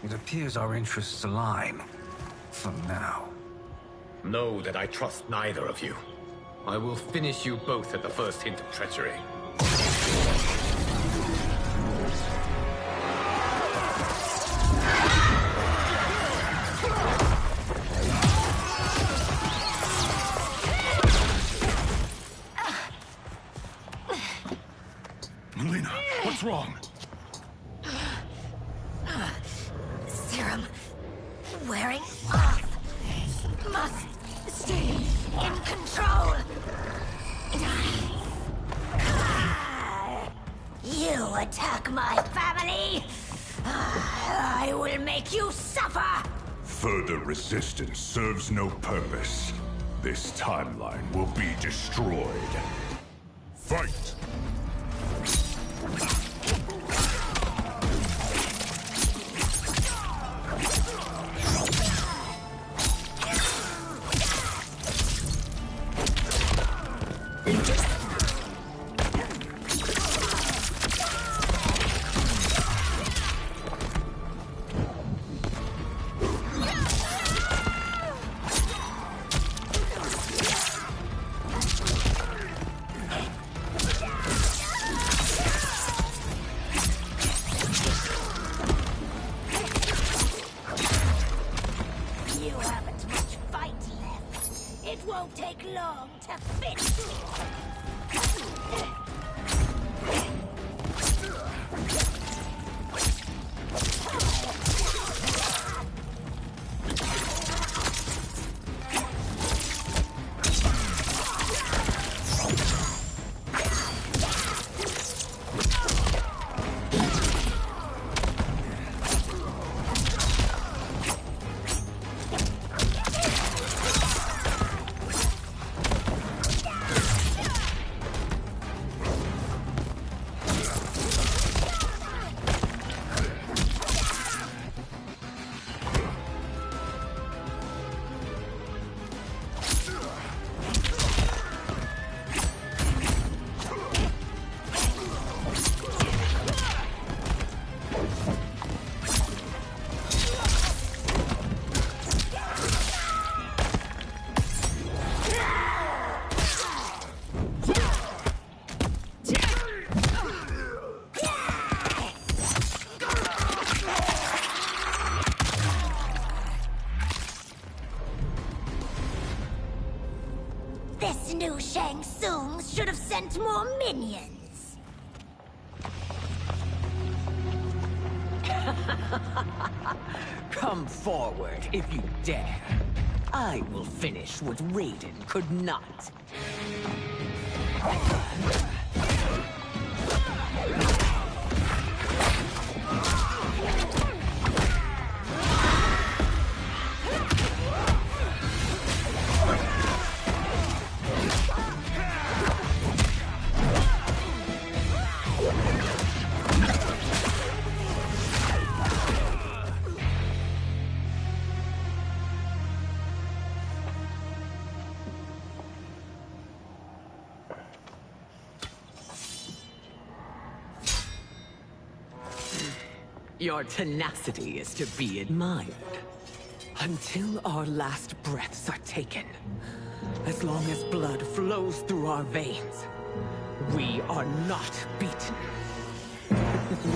[SPEAKER 12] It appears our interests align. For now.
[SPEAKER 5] Know that I trust neither of you. I will finish you both at the first hint of treachery.
[SPEAKER 2] Melina, what's wrong?
[SPEAKER 11] Serum wearing off. Must stay in control. You attack my family. I will make you suffer.
[SPEAKER 3] Further resistance serves no purpose. This timeline will be destroyed. Fight!
[SPEAKER 11] This new Shang Tsung should have sent more minions.
[SPEAKER 10] Come forward if you dare. I will finish what Raiden could not. Your tenacity is to be admired. Until our last breaths are taken, as long as blood flows through our veins, we are not beaten.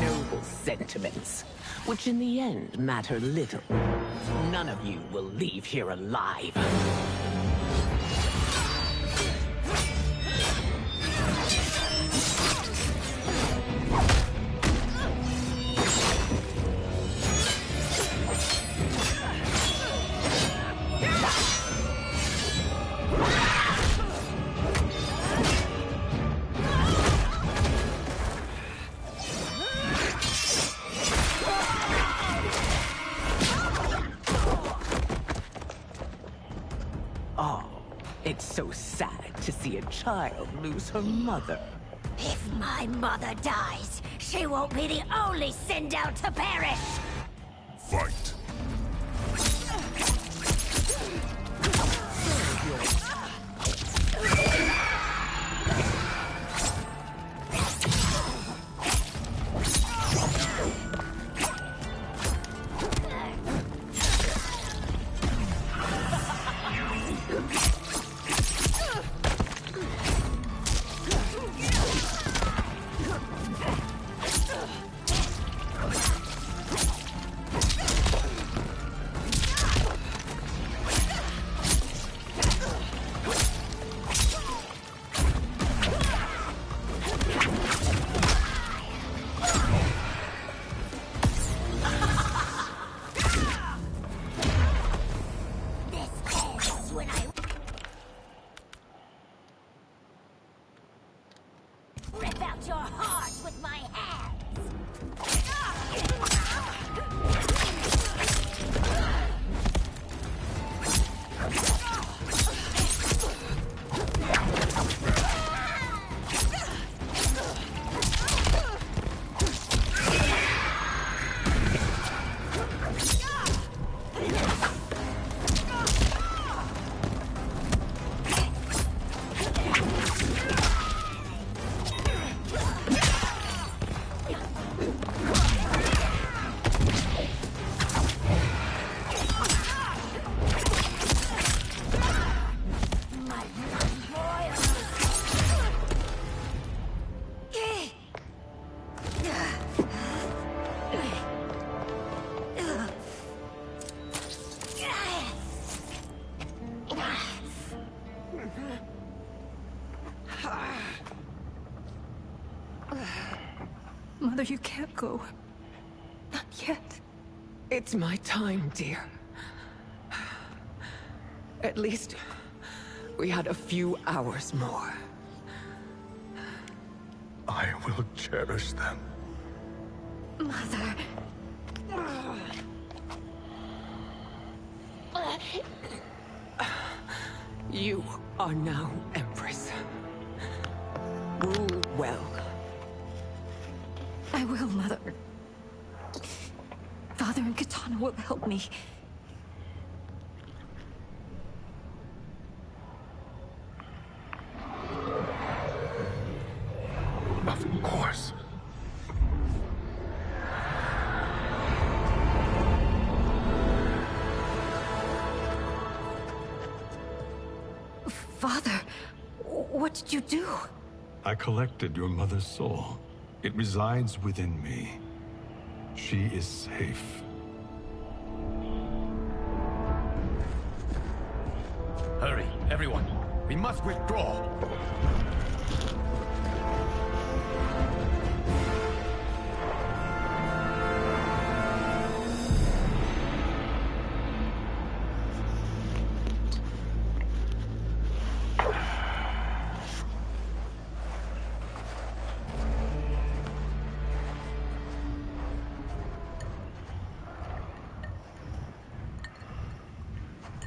[SPEAKER 10] Noble sentiments, which in the end matter little. None of you will leave here alive. so sad to see a child lose her mother.
[SPEAKER 11] If my mother dies, she won't be the only Sindel to perish!
[SPEAKER 3] Fight.
[SPEAKER 11] Rip out your heart with my hands!
[SPEAKER 10] Mother, you can't go. Not yet. It's my time, dear. At least we had a few hours more.
[SPEAKER 2] I will cherish them.
[SPEAKER 11] Mother...
[SPEAKER 10] You are now Empress. Rule well.
[SPEAKER 11] I will, Mother. Father and Katana will help me.
[SPEAKER 2] Of course.
[SPEAKER 11] Father, what did you do?
[SPEAKER 2] I collected your mother's soul. It resides within me. She is safe.
[SPEAKER 5] Hurry, everyone. We must withdraw.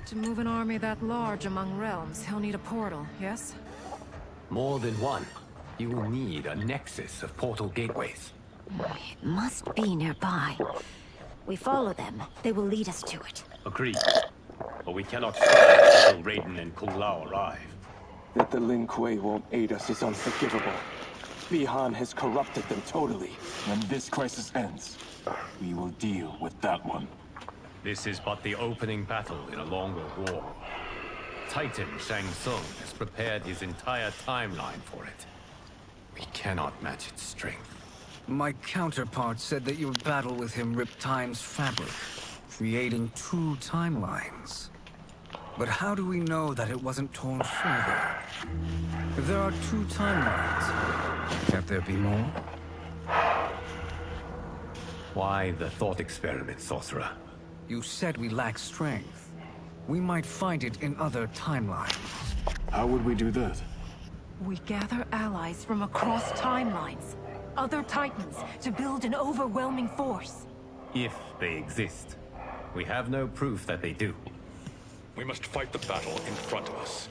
[SPEAKER 9] To move an army that large among realms, he'll need a portal, yes?
[SPEAKER 5] More than one. You will need a nexus of portal gateways.
[SPEAKER 11] It must be nearby. We follow them, they will lead us to it.
[SPEAKER 13] Agreed. But we cannot stop until Raiden and Kung Lao arrive.
[SPEAKER 6] That the Lin Kuei won't aid us is unforgivable. Bihan has corrupted them totally.
[SPEAKER 4] When this crisis ends, we will deal with that one.
[SPEAKER 13] This is but the opening battle in a longer war. Titan Shang Tsung has prepared his entire timeline for it.
[SPEAKER 5] We cannot match its strength.
[SPEAKER 12] My counterpart said that your battle with him ripped time's fabric, creating 2 timelines. But how do we know that it wasn't torn further? If there are 2 timelines, can't there be more?
[SPEAKER 5] Why the thought experiment, Sorcerer?
[SPEAKER 12] You said we lack strength. We might find it in other timelines.
[SPEAKER 4] How would we do that?
[SPEAKER 9] We gather allies from across timelines, other titans, to build an overwhelming force.
[SPEAKER 13] If they exist. We have no proof that they do.
[SPEAKER 2] We must fight the battle in front of us.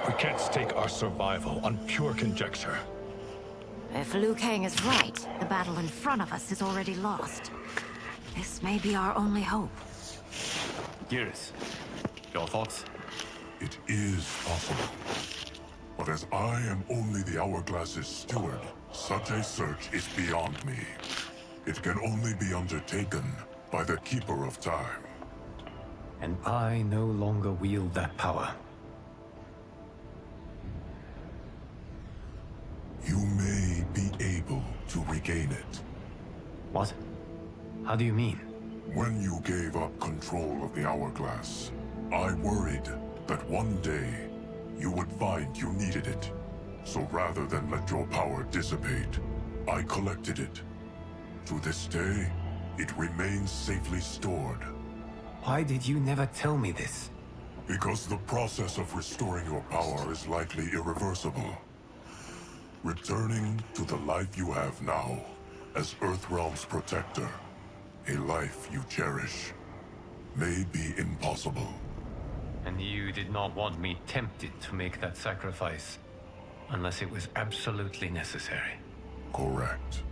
[SPEAKER 2] We can't stake our survival on pure conjecture.
[SPEAKER 11] If Liu Kang is right, the battle in front of us is already lost. This may be our only hope.
[SPEAKER 13] Gears, your thoughts?
[SPEAKER 3] It is possible. But as I am only the Hourglass's steward, such a search is beyond me. It can only be undertaken by the Keeper of Time.
[SPEAKER 5] And I no longer wield that power.
[SPEAKER 3] You may be able to regain it.
[SPEAKER 5] What? How do you mean?
[SPEAKER 3] When you gave up control of the Hourglass, I worried that one day you would find you needed it. So rather than let your power dissipate, I collected it. To this day, it remains safely stored.
[SPEAKER 5] Why did you never tell me this?
[SPEAKER 3] Because the process of restoring your power is likely irreversible. Returning to the life you have now, as Earthrealm's protector, a life you cherish, may be impossible.
[SPEAKER 13] And you did not want me tempted to make that sacrifice, unless it was absolutely necessary.
[SPEAKER 3] Correct.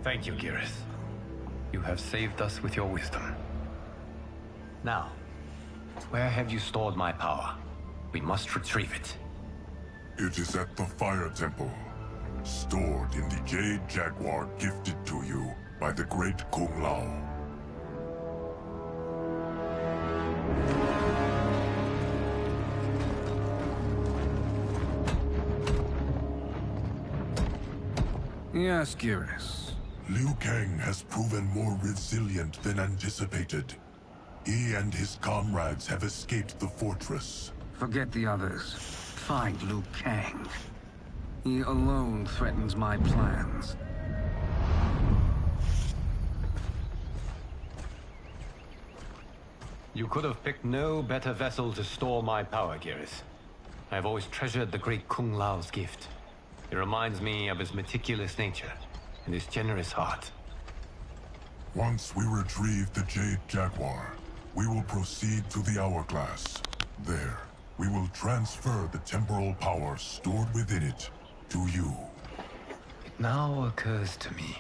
[SPEAKER 13] Thank you, Geras. You have saved us with your wisdom.
[SPEAKER 5] Now, where have you stored my power? We must retrieve it.
[SPEAKER 3] It is at the Fire Temple, stored in the Jade Jaguar gifted to you by the great Kung Lao.
[SPEAKER 12] Yes, Geras.
[SPEAKER 3] Liu Kang has proven more resilient than anticipated. He and his comrades have escaped the fortress.
[SPEAKER 12] Forget the others. Find Liu Kang. He alone threatens my plans.
[SPEAKER 13] You could have picked no better vessel to store my power, Geras. I have always treasured the great Kung Lao's gift. It reminds me of his meticulous nature and his generous heart.
[SPEAKER 3] Once we retrieve the Jade Jaguar, we will proceed to the Hourglass. There, we will transfer the temporal power stored within it to you.
[SPEAKER 5] It now occurs to me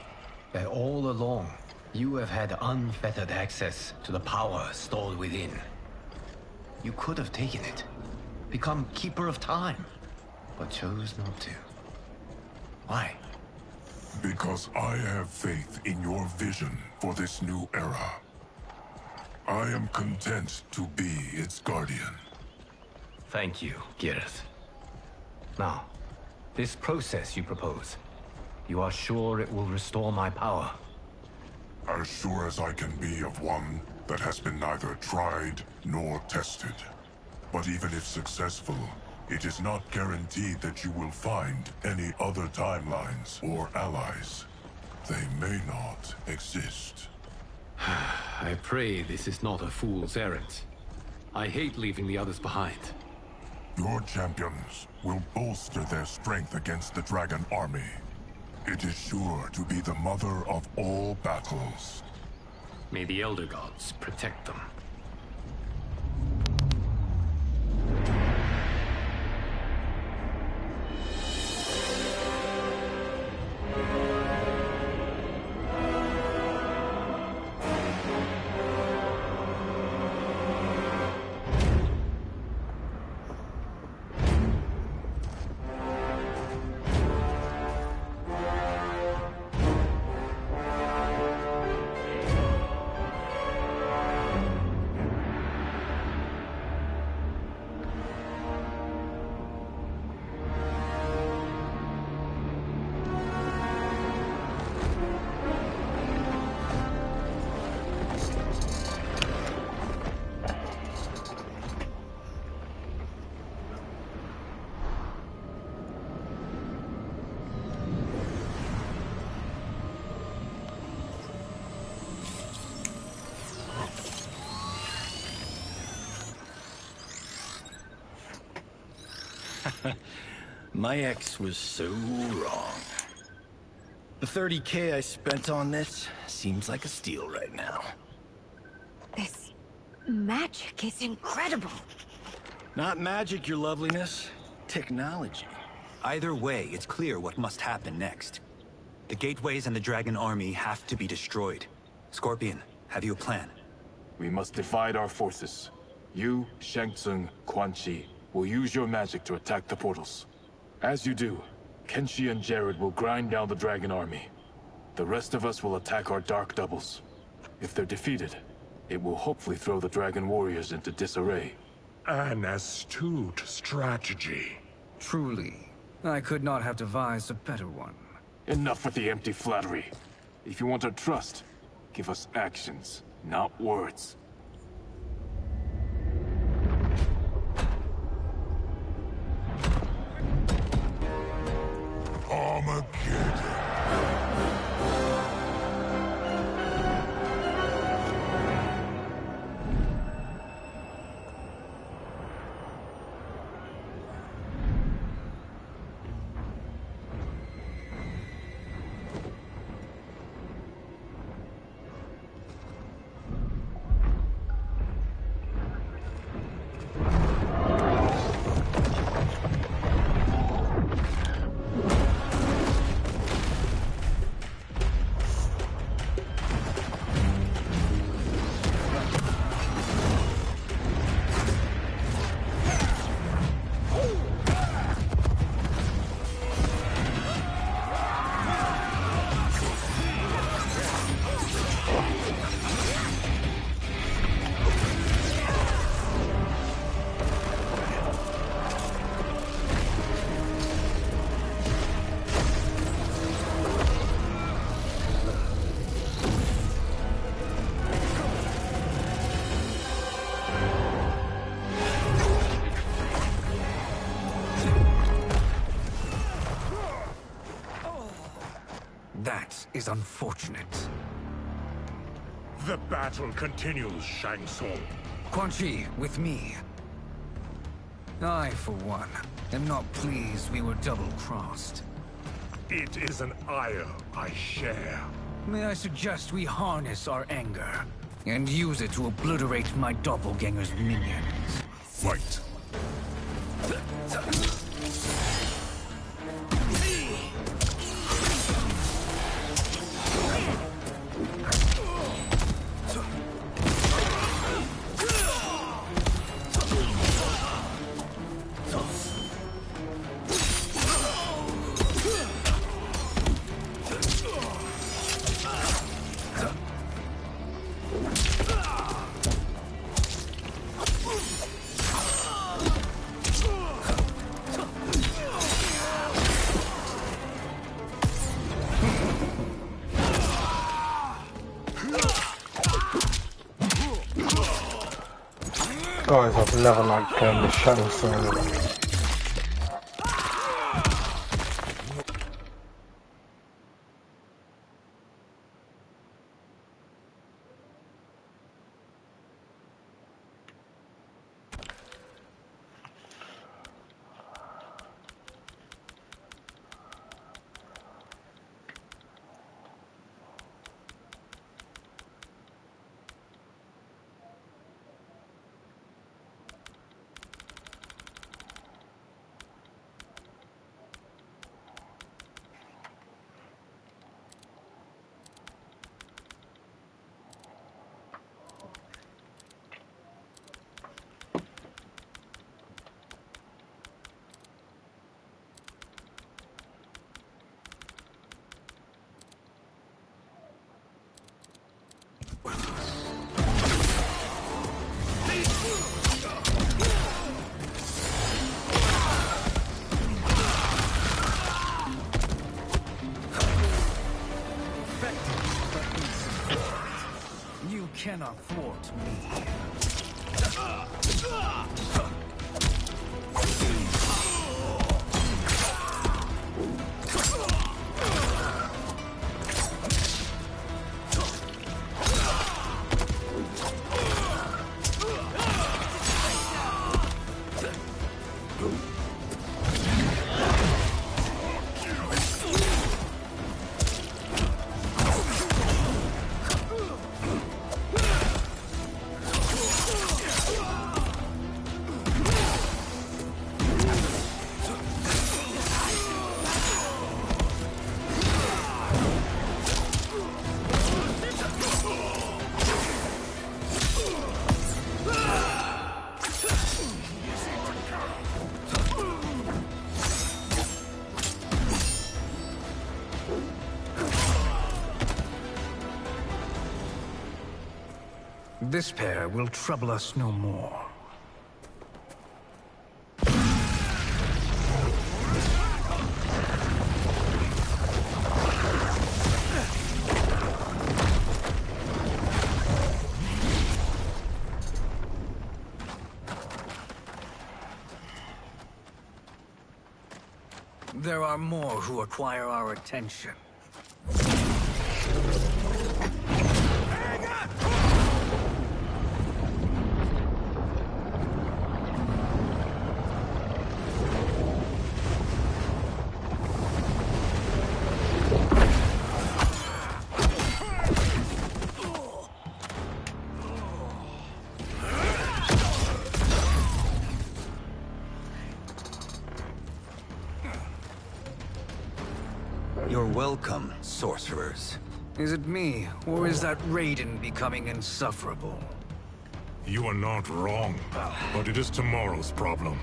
[SPEAKER 5] that all along, you have had unfettered access to the power stored within. You could have taken it, become Keeper of Time, but chose not to. Why?
[SPEAKER 3] Because I have faith in your vision for this new era. I am content to be its guardian.
[SPEAKER 5] Thank you, Geras. Now, this process you propose, you are sure it will restore my power?
[SPEAKER 3] As sure as I can be of one that has been neither tried nor tested. But even if successful, it is not guaranteed that you will find any other timelines or allies. They may not exist.
[SPEAKER 13] I pray this is not a fool's errand. I hate leaving the others behind.
[SPEAKER 3] Your champions will bolster their strength against the Dragon Army. It is sure to be the mother of all battles.
[SPEAKER 13] May the Elder Gods protect them.
[SPEAKER 14] My ex was so wrong. The 30K I spent on this seems like a steal right now.
[SPEAKER 11] This magic is incredible.
[SPEAKER 14] Not magic, your loveliness. Technology.
[SPEAKER 15] Either way, it's clear what must happen next. The gateways and the Dragon Army have to be destroyed. Scorpion, have you a plan?
[SPEAKER 16] We must divide our forces. You, Shang Tsung, Quan Chi, will use your magic to attack the portals. As you do, Kenshi and Jared will grind down the Dragon Army. The rest of us will attack our dark doubles. If they're defeated, it will hopefully throw the Dragon Warriors into disarray.
[SPEAKER 3] An astute strategy.
[SPEAKER 12] Truly, I could not have devised a better one.
[SPEAKER 16] Enough with the empty flattery. If you want our trust, give us actions, not words.
[SPEAKER 3] Armageddon.
[SPEAKER 12] That is unfortunate.
[SPEAKER 3] The battle continues, Shang Tsung.
[SPEAKER 12] Quan Chi, with me. I, for one, am not pleased we were double-crossed.
[SPEAKER 3] It is an ire I share.
[SPEAKER 12] May I suggest we harness our anger and use it to obliterate my doppelganger's minions?
[SPEAKER 3] Fight!
[SPEAKER 1] Guys, I've never liked the Shang Tsung.
[SPEAKER 12] Cannot thwart me. This pair will trouble us no more. There are more who acquire our attention.
[SPEAKER 15] You're welcome, sorcerers.
[SPEAKER 12] Is it me, or is that Raiden becoming insufferable?
[SPEAKER 3] You are not wrong, but it is tomorrow's problem.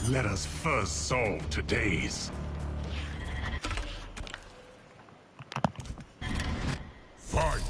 [SPEAKER 3] Let us first solve today's. Fight!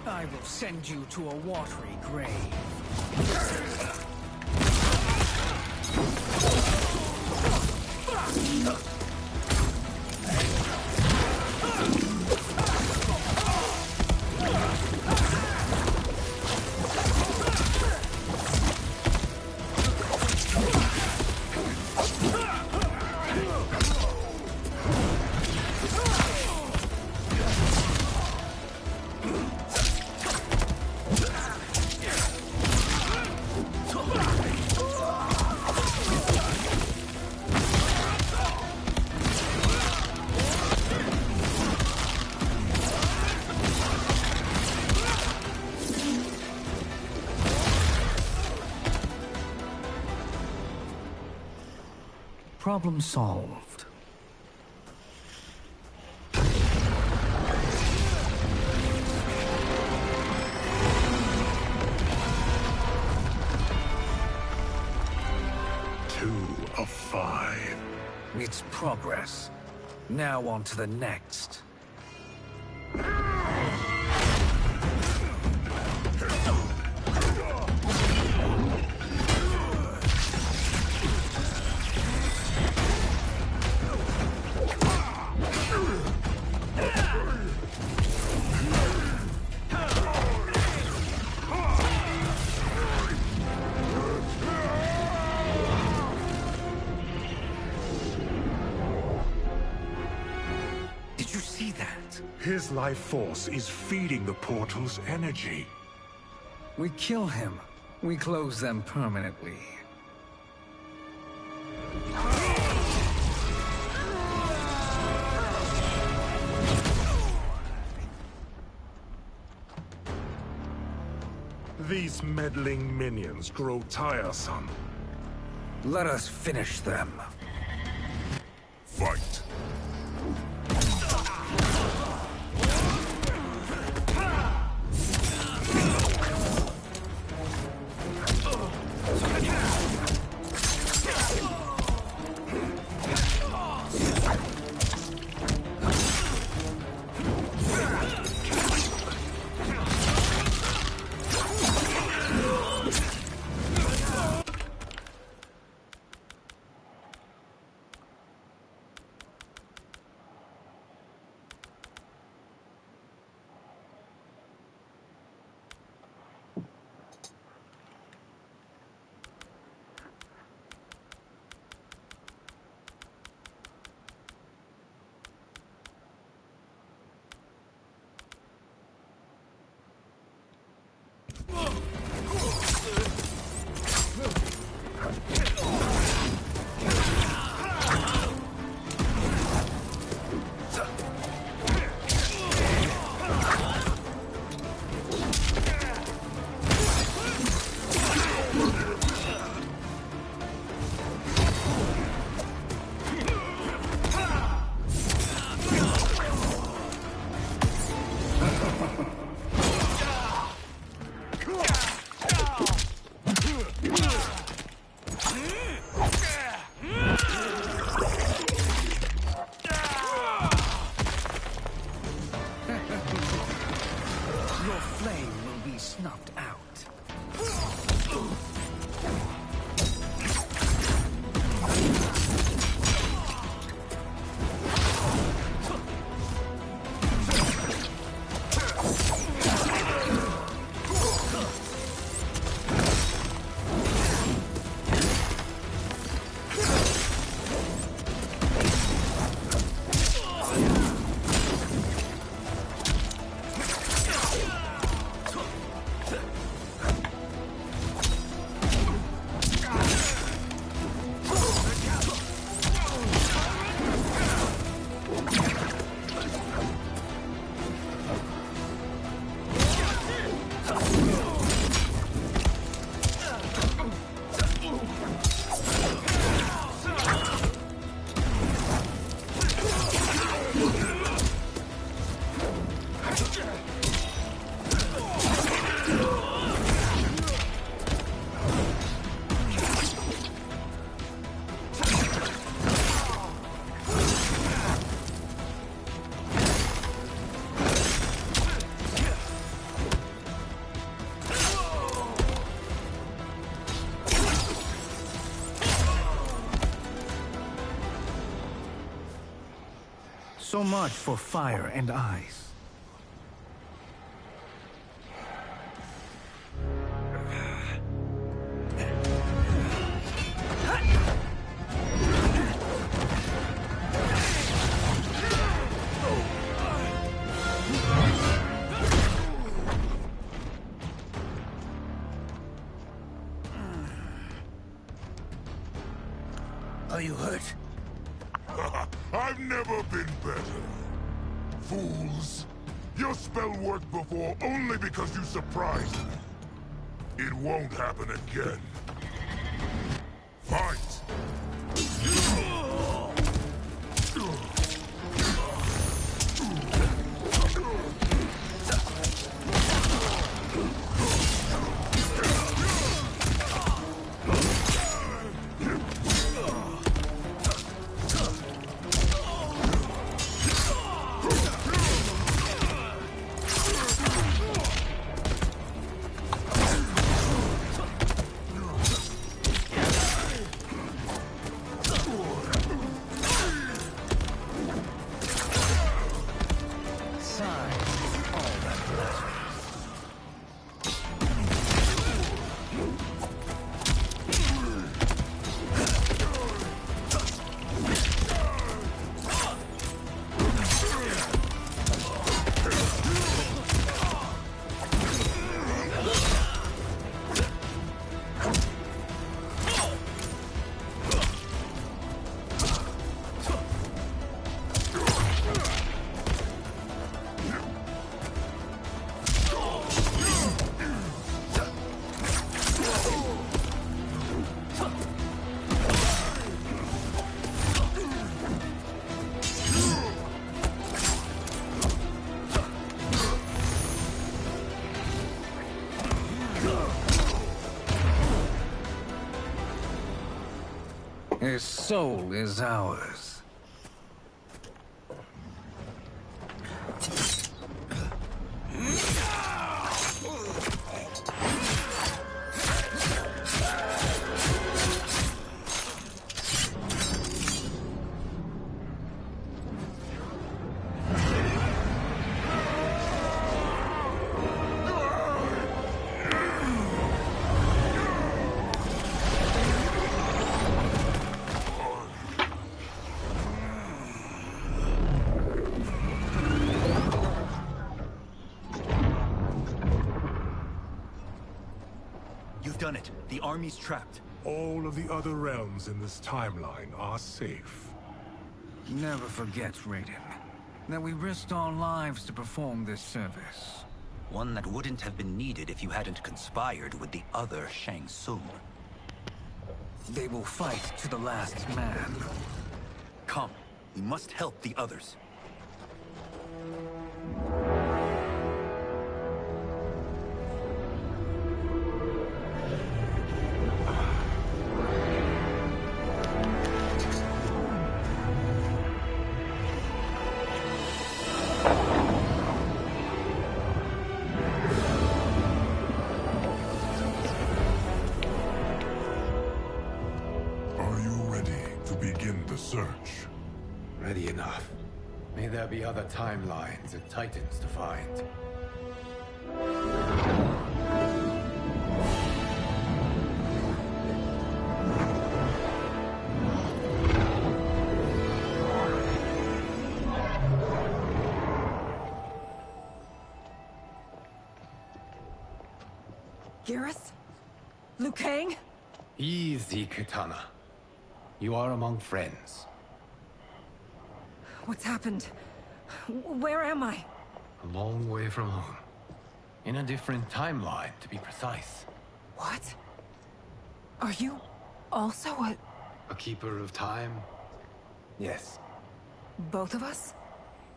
[SPEAKER 12] I will send you to a watery grave. Problem solved.
[SPEAKER 3] Two of 5.
[SPEAKER 12] It's progress. Now on to the next.
[SPEAKER 3] His life force is feeding the portal's energy.
[SPEAKER 12] We kill him. We close them permanently.
[SPEAKER 3] These meddling minions grow tiresome.
[SPEAKER 12] Let us finish them.
[SPEAKER 3] Fight!
[SPEAKER 12] So much for fire and ice.
[SPEAKER 14] Are you hurt?
[SPEAKER 3] I've never been better. Fools. Your spell worked before only because you surprised me. It won't happen again. Fight!
[SPEAKER 12] His soul is ours.
[SPEAKER 15] You've done it. The army's trapped.
[SPEAKER 3] All of the other realms in this timeline are safe.
[SPEAKER 12] Never forget, Raiden, that we risked our lives to perform this service.
[SPEAKER 15] One that wouldn't have been needed if you hadn't conspired with the other Shang Tsung.
[SPEAKER 12] They will fight to the last man.
[SPEAKER 15] Come, we must help the others.
[SPEAKER 3] Search.
[SPEAKER 13] Ready enough. May there be other timelines and titans to find.
[SPEAKER 10] Garrus? Liu Kang?
[SPEAKER 13] Easy, Kitana. You are among friends.
[SPEAKER 10] What's happened? Where am I?
[SPEAKER 13] A long way from home. In a different timeline, to be precise.
[SPEAKER 10] What? Are you also
[SPEAKER 13] a keeper of time? Yes.
[SPEAKER 10] Both of us?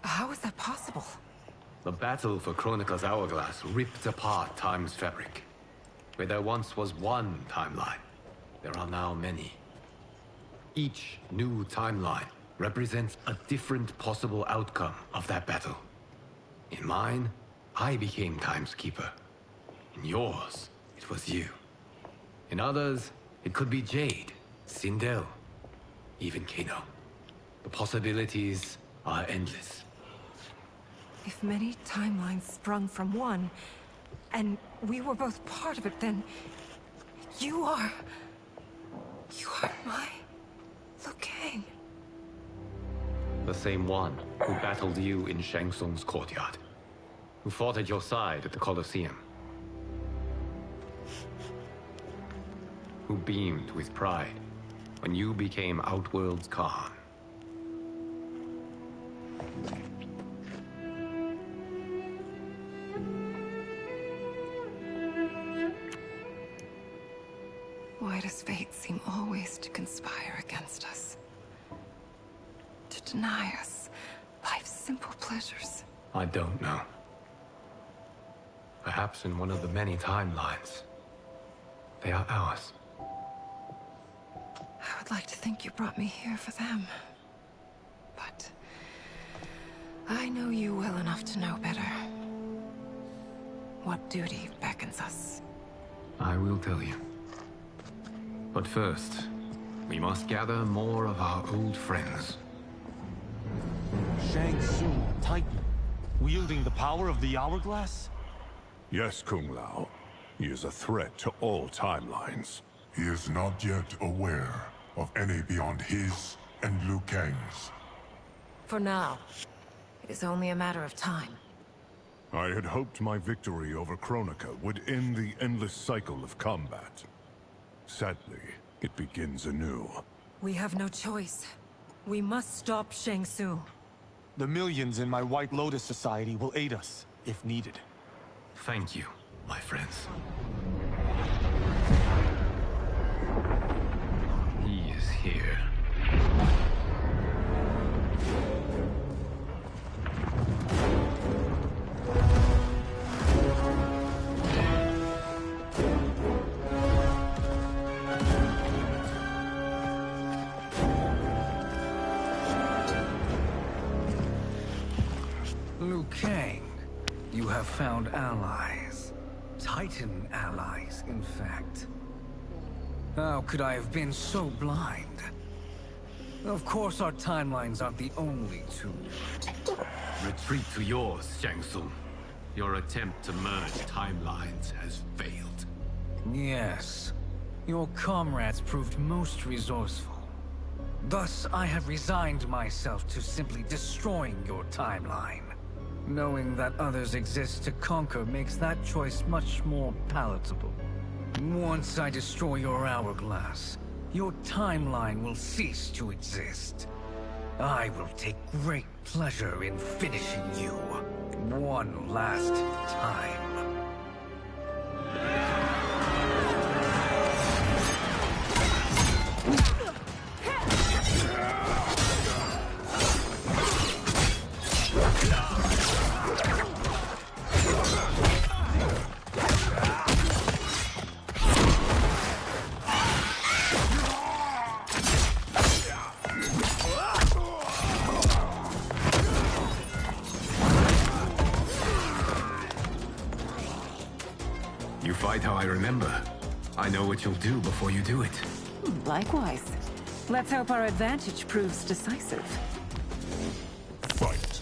[SPEAKER 10] How is that possible?
[SPEAKER 13] The battle for Chronica's Hourglass ripped apart time's fabric. Where there once was one timeline, there are now many. Each new timeline represents a different possible outcome of that battle. In mine, I became Time's Keeper. In yours, it was you. In others, it could be Jade, Sindel, even Kano. The possibilities are endless.
[SPEAKER 10] If many timelines sprung from one, and we were both part of it, then you are my Liu Kang.
[SPEAKER 13] The same one who battled you in Shang Tsung's courtyard, who fought at your side at the Colosseum, who beamed with pride when you became Outworld's Khan.
[SPEAKER 10] Why does fate seem always to conspire against us? To deny us life's simple pleasures?
[SPEAKER 13] I don't know. Perhaps in one of the many timelines, they are ours.
[SPEAKER 10] I would like to think you brought me here for them. But I know you well enough to know better. What duty beckons us?
[SPEAKER 13] I will tell you. But first, we must gather more of our old friends.
[SPEAKER 17] Shang Tsung, Titan, wielding the power of the Hourglass?
[SPEAKER 3] Yes, Kung Lao. He is a threat to all timelines.
[SPEAKER 18] He is not yet aware of any beyond his and Liu Kang's.
[SPEAKER 10] For now, it is only a matter of time.
[SPEAKER 3] I had hoped my victory over Kronika would end the endless cycle of combat. Sadly, it begins anew.
[SPEAKER 10] We have no choice. We must stop Shang Tsung.
[SPEAKER 17] The millions in my White Lotus Society will aid us, if needed.
[SPEAKER 13] Thank you, my friends. He is here.
[SPEAKER 12] Liu Kang, you have found allies. Titan allies, in fact. How could I have been so blind? Of course our timelines aren't the only two.
[SPEAKER 13] Retreat to yours, Shang Tsung. Your attempt to merge timelines has failed.
[SPEAKER 12] Yes. Your comrades proved most resourceful. Thus, I have resigned myself to simply destroying your timeline. Knowing that others exist to conquer makes that choice much more palatable. Once I destroy your hourglass, your timeline will cease to exist. I will take great pleasure in finishing you one last time.
[SPEAKER 13] You fight how I remember. I know what you'll do before you do it.
[SPEAKER 9] Likewise. Let's hope our advantage proves decisive.
[SPEAKER 3] Fight.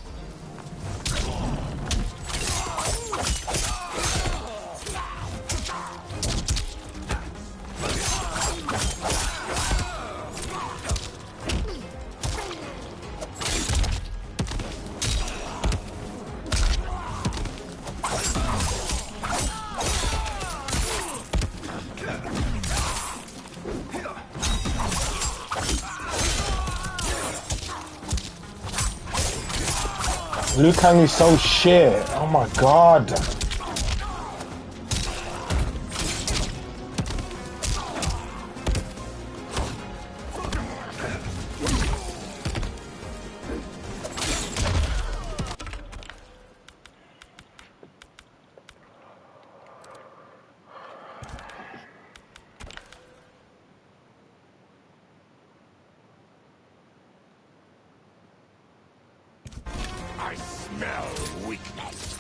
[SPEAKER 1] Liu Kang is so shit. Oh my god.
[SPEAKER 3] I smell weakness.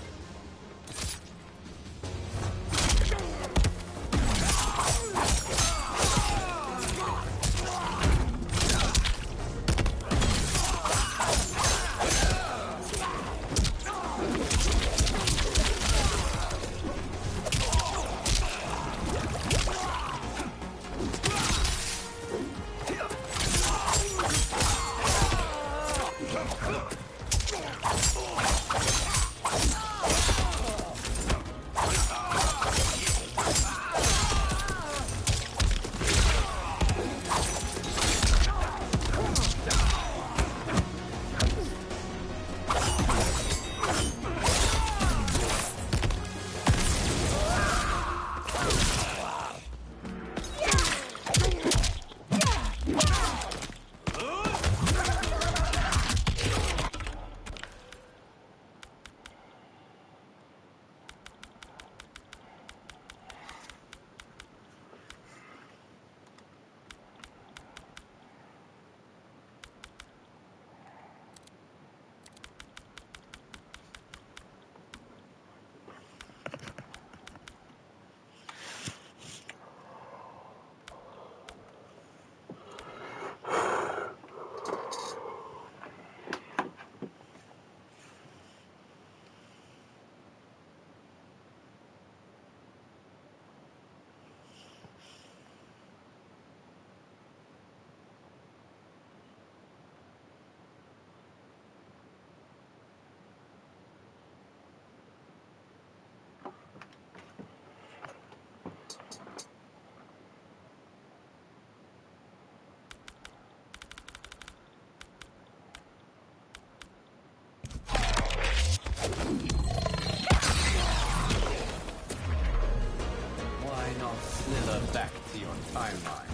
[SPEAKER 5] Back to your timeline.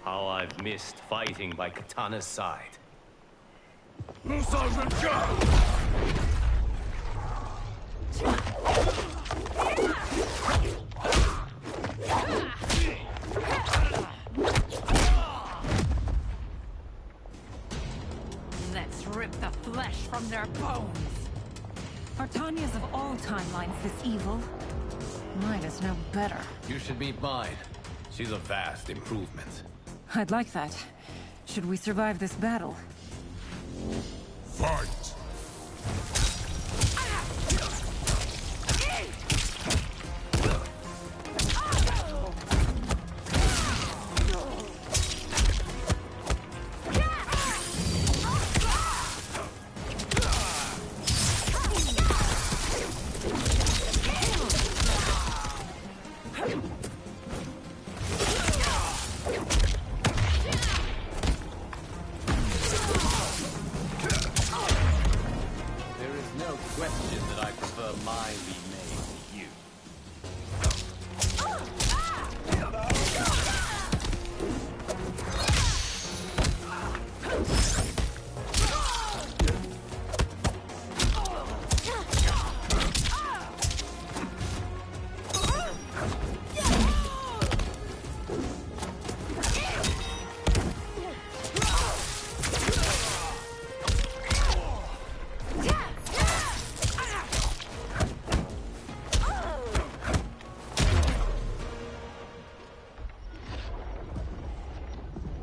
[SPEAKER 5] How I've missed fighting by Katana's side.
[SPEAKER 9] Let's rip the flesh from their bones.
[SPEAKER 19] Are Tanya's of all timelines this evil? Mine is no better.
[SPEAKER 5] You should meet mine. She's a vast improvement.
[SPEAKER 19] I'd like that. Should we survive this battle?
[SPEAKER 3] Fight!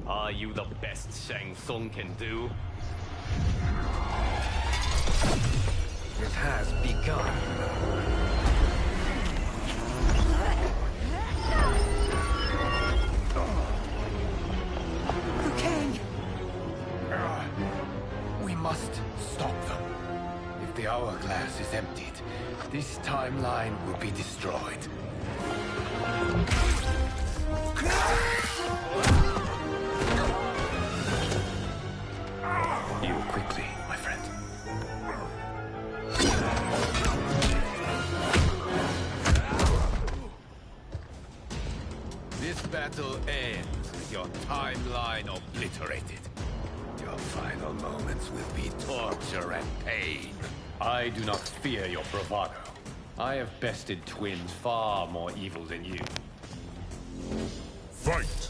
[SPEAKER 5] Are you the best Shang Tsung can do?
[SPEAKER 12] It has begun.
[SPEAKER 5] We must stop them. If the hourglass is emptied, this timeline will be destroyed. You quickly, my friend. This battle ends with your timeline obliterated. Your final moments will be torture and pain. I do not fear your bravado. I have bested twins far more evil than you.
[SPEAKER 3] Fight!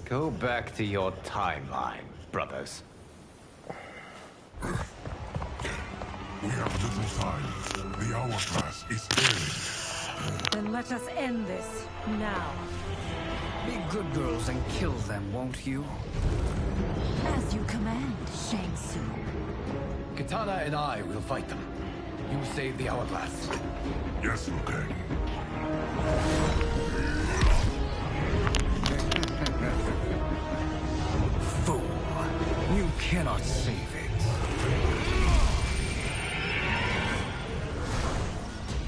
[SPEAKER 5] Go back to your timeline, brothers.
[SPEAKER 18] We have little time. The hourglass is failing.
[SPEAKER 9] Then let us end this, now.
[SPEAKER 12] Be good girls and kill them, won't you?
[SPEAKER 11] As you command, Shang Tsung.
[SPEAKER 5] Katana and I will fight them. You save the hourglass.
[SPEAKER 18] Yes, Liu Kang.
[SPEAKER 12] Fool. You cannot save it.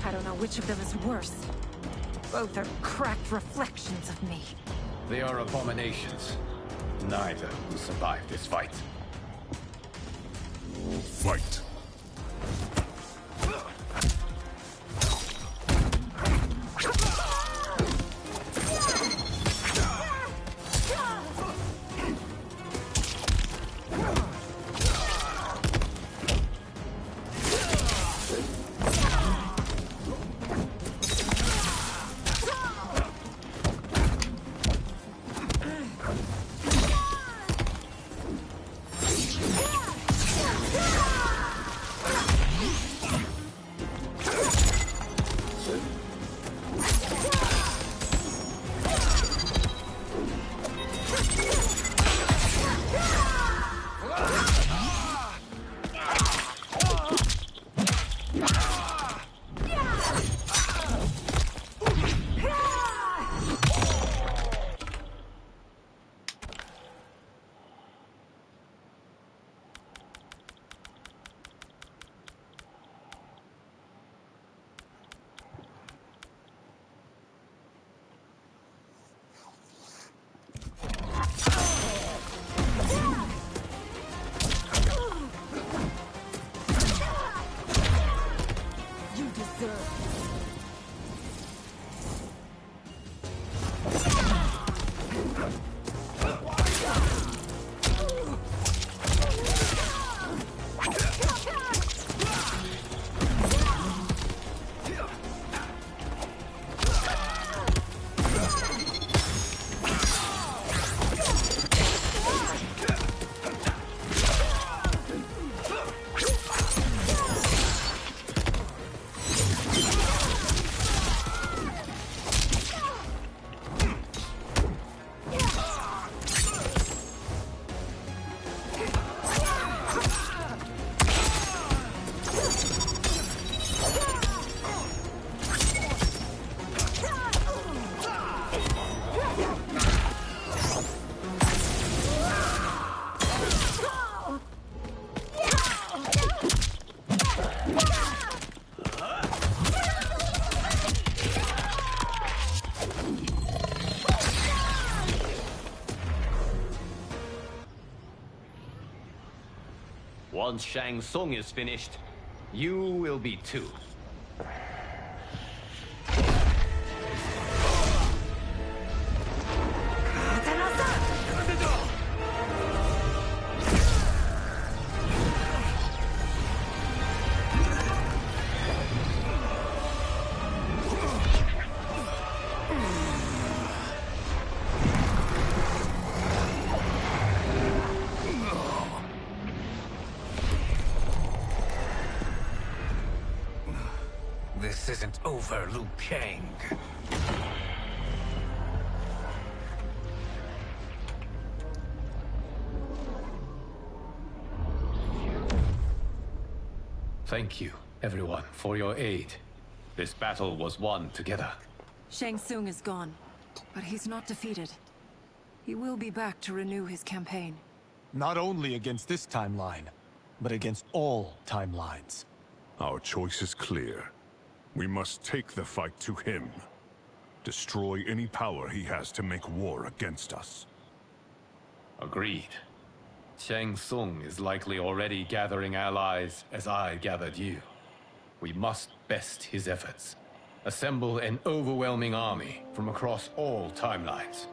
[SPEAKER 19] I don't know which of them is worse. Both are cracked reflections of me.
[SPEAKER 5] They are abominations. Neither will survive this fight.
[SPEAKER 3] Fight!
[SPEAKER 5] Once Shang Tsung is finished, you will be too.
[SPEAKER 12] This isn't over, Liu Kang.
[SPEAKER 5] Thank you, everyone, for your aid. This battle was won together.
[SPEAKER 19] Shang Tsung is gone, but he's not defeated. He will be back to renew his campaign.
[SPEAKER 17] Not only against this timeline, but against all timelines.
[SPEAKER 3] Our choice is clear. We must take the fight to him. Destroy any power he has to make war against us.
[SPEAKER 5] Agreed. Shang Tsung is likely already gathering allies as I gathered you. We must best his efforts. Assemble an overwhelming army from across all timelines.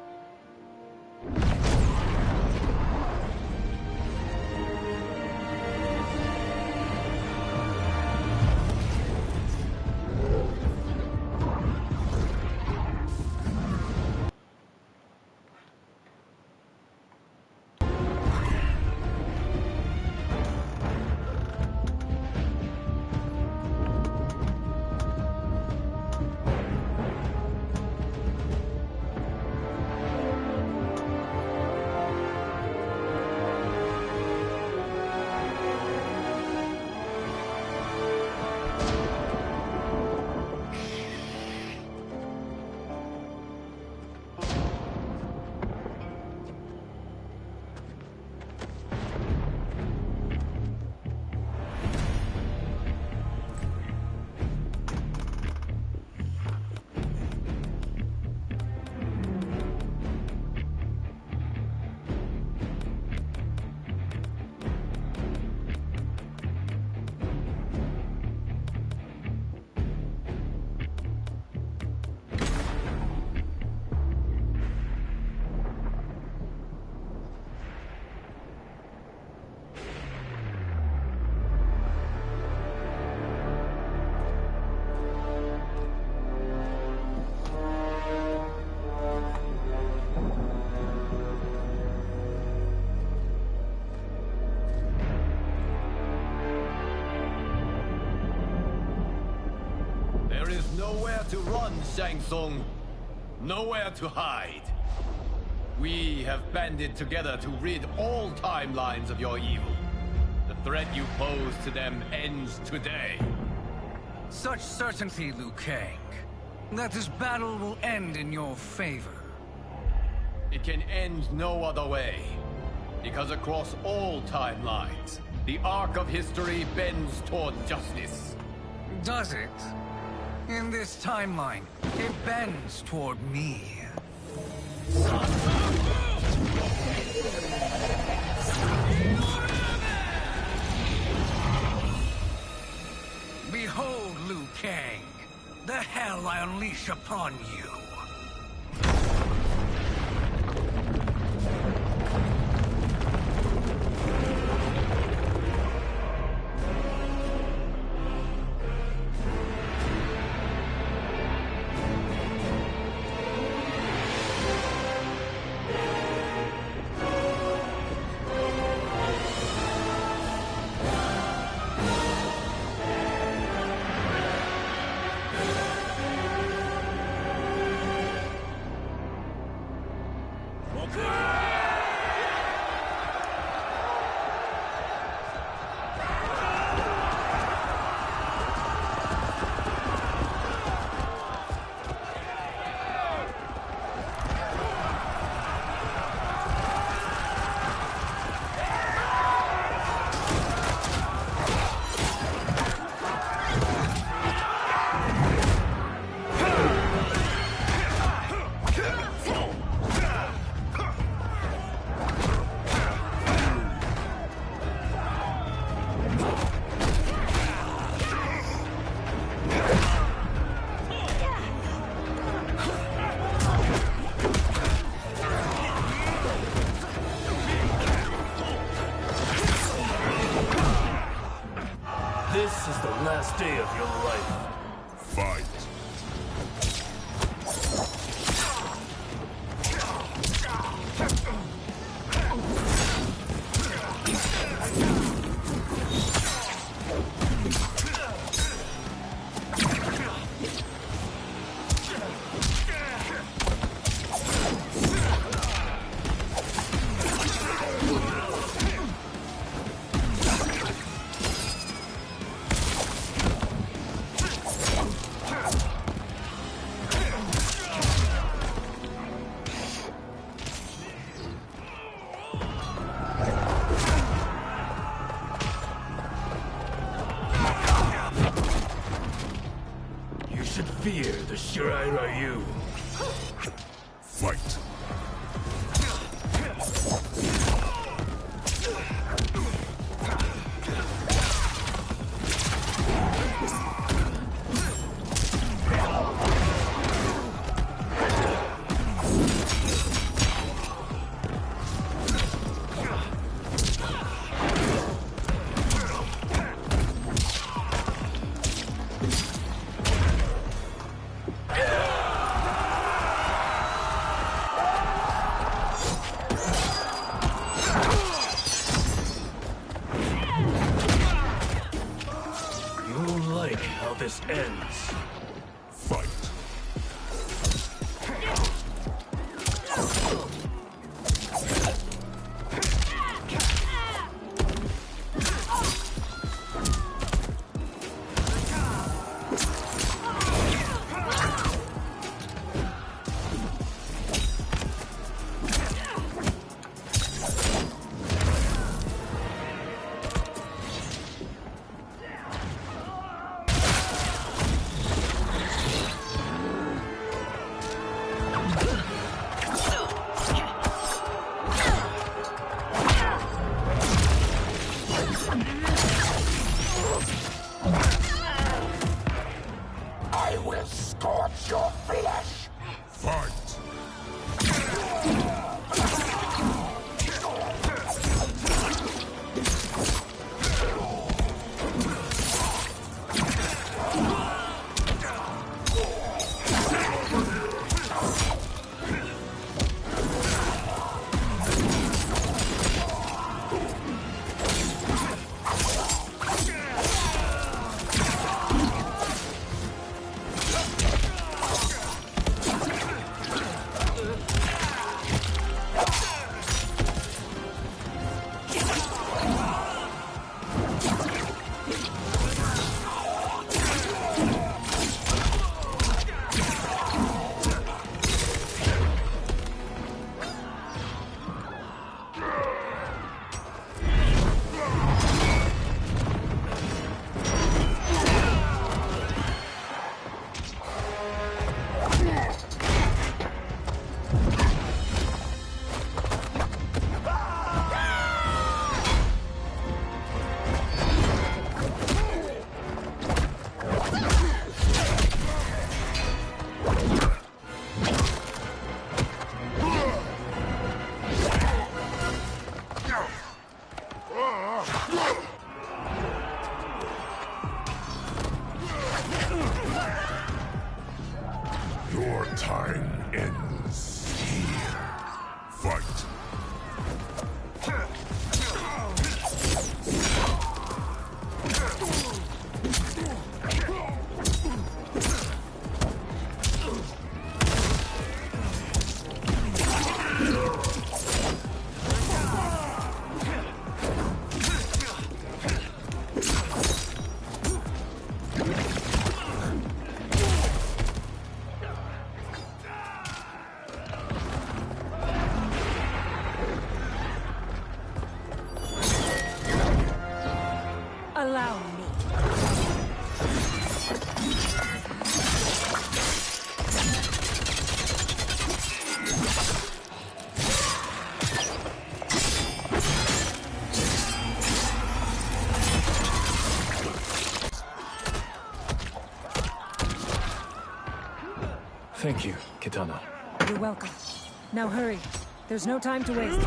[SPEAKER 5] Nowhere to run, Shang Tsung. Nowhere to hide. We have banded together to rid all timelines of your evil. The threat you pose to them ends today.
[SPEAKER 12] Such certainty, Liu Kang, that this battle will end in your favor.
[SPEAKER 5] It can end no other way. Because across all timelines, the arc of history bends toward justice.
[SPEAKER 12] Does it? In this timeline, it bends toward me. Behold, Liu Kang, the hell I unleash upon you.
[SPEAKER 16] This is the last day of your life.
[SPEAKER 3] Fight.
[SPEAKER 16] Fear the Shirai Ryu.
[SPEAKER 3] Fight.
[SPEAKER 16] This ends.
[SPEAKER 3] Fight. Your time ends here. Fight.
[SPEAKER 9] Allow me.
[SPEAKER 16] Thank you, Kitana.
[SPEAKER 19] You're welcome. Now hurry. There's no time to waste.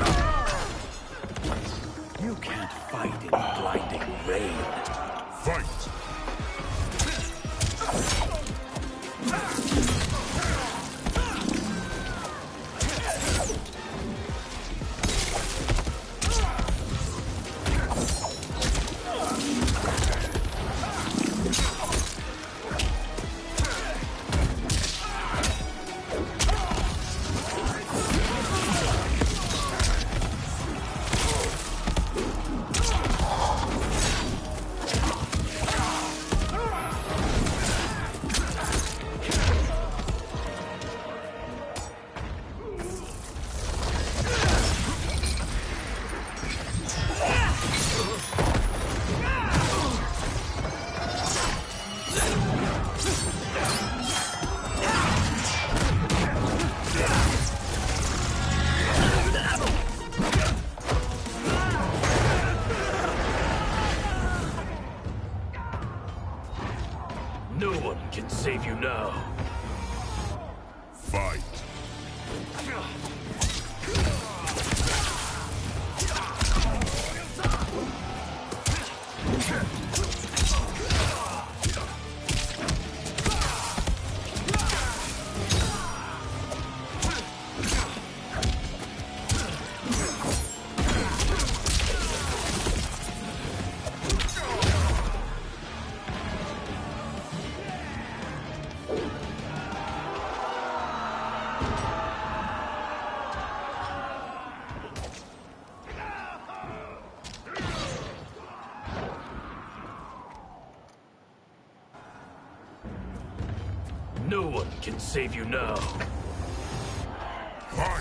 [SPEAKER 14] You can't fight in blinding rain.
[SPEAKER 3] Fight!
[SPEAKER 16] No one can save you now.
[SPEAKER 3] Fight!
[SPEAKER 16] No one can save you now.
[SPEAKER 3] Fight!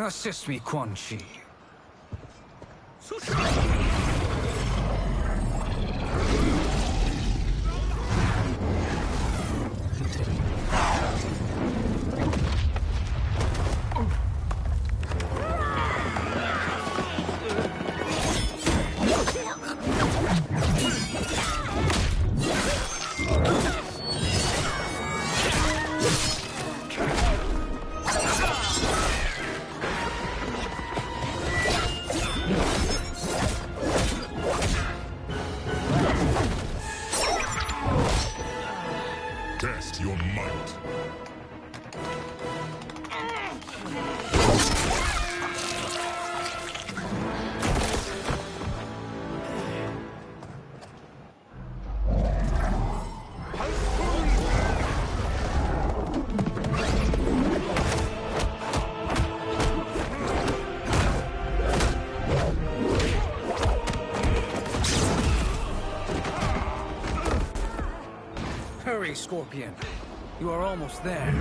[SPEAKER 12] Assist me, Quan Chi.
[SPEAKER 3] Test your might.
[SPEAKER 12] Hurry, Scorpion. You are almost there.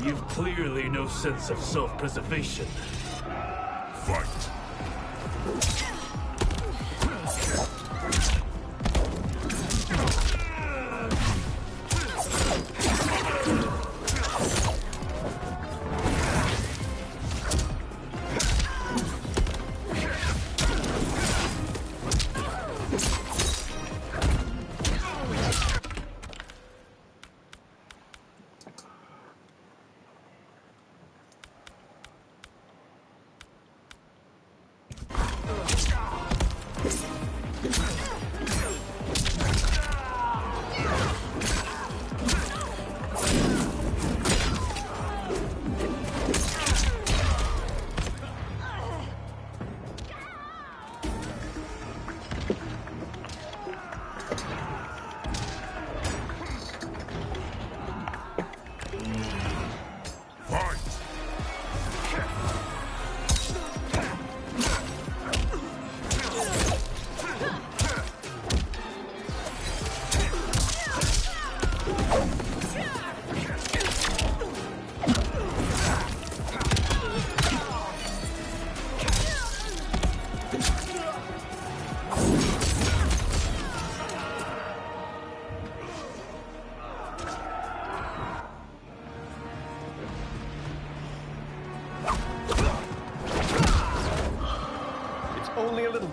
[SPEAKER 16] You've clearly no sense of self-preservation.
[SPEAKER 3] Fight!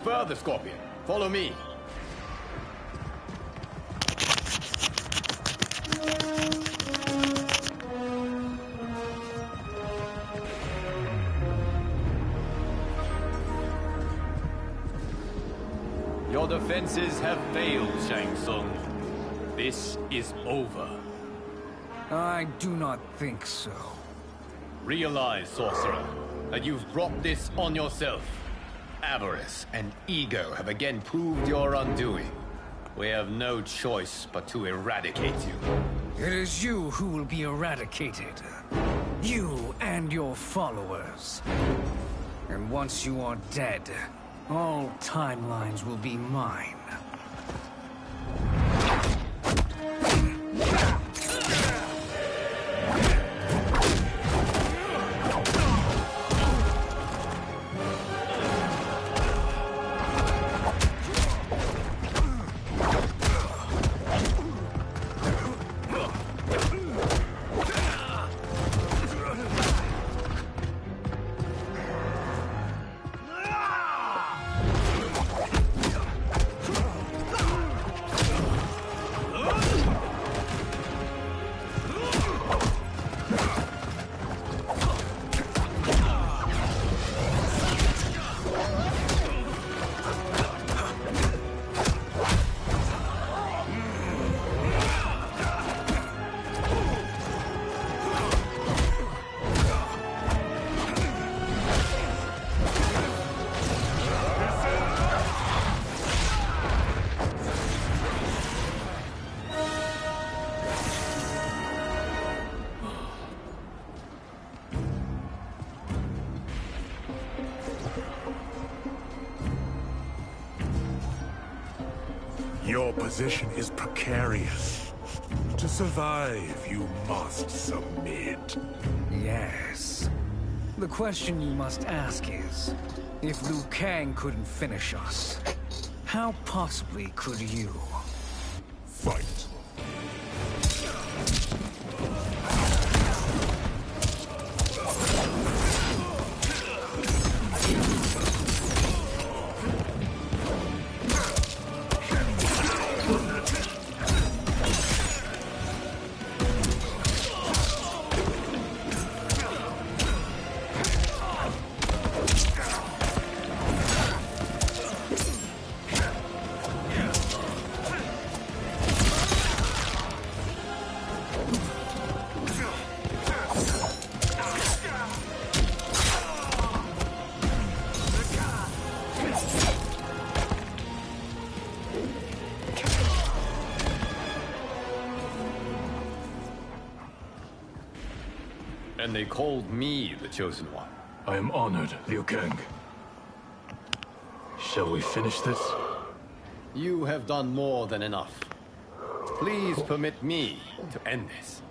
[SPEAKER 5] further, Scorpion. Follow me. Your defenses have failed, Shang Tsung. This is over.
[SPEAKER 12] I do not think so.
[SPEAKER 5] Realize, sorcerer, that you've brought this on yourself. Avarice and ego have again proved your undoing. We have no choice but to eradicate you.
[SPEAKER 12] It is you who will be eradicated. You and your followers. And once you are dead, all timelines will be mine.
[SPEAKER 3] Your position is precarious. To survive, you must submit.
[SPEAKER 12] Yes. The question you must ask is, if Liu Kang couldn't finish us, how possibly could you?
[SPEAKER 3] Fight.
[SPEAKER 5] And they called me the Chosen One.
[SPEAKER 16] I am honored, Liu Kang. Shall we finish this?
[SPEAKER 5] You have done more than enough. Please permit me to end this.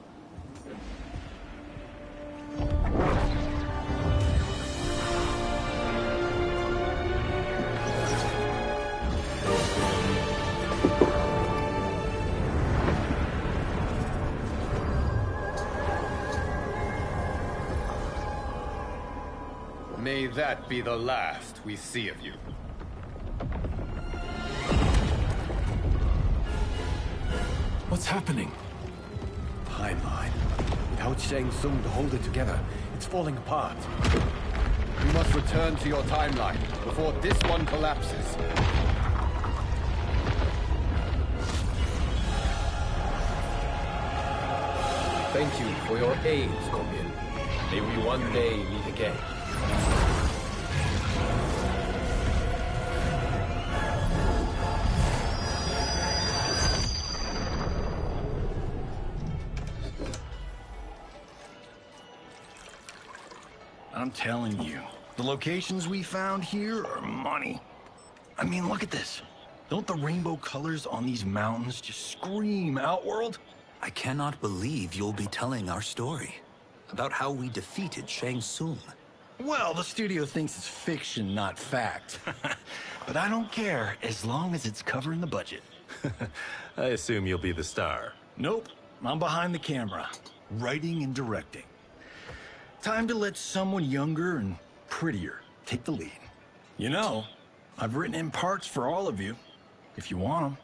[SPEAKER 5] May that be the last we see of you.
[SPEAKER 16] What's happening?
[SPEAKER 5] Timeline. Without Shang Tsung to hold it together, it's falling apart. You must return to your timeline before this one collapses. Thank you for your aid, Scorpion. May we one day meet again.
[SPEAKER 14] I'm telling you, the locations we found here are money. I mean, look at this. Don't the rainbow colors on these mountains just scream Outworld?
[SPEAKER 15] I cannot believe you'll be telling our story about how we defeated Shang Tsung.
[SPEAKER 14] Well, the studio thinks it's fiction, not fact. But I don't care, as long as it's covering the budget.
[SPEAKER 20] I assume you'll be the star.
[SPEAKER 14] Nope, I'm behind the camera, writing and directing. Time to let someone younger and prettier take the lead. You know, I've written in parts for all of you, if you want them.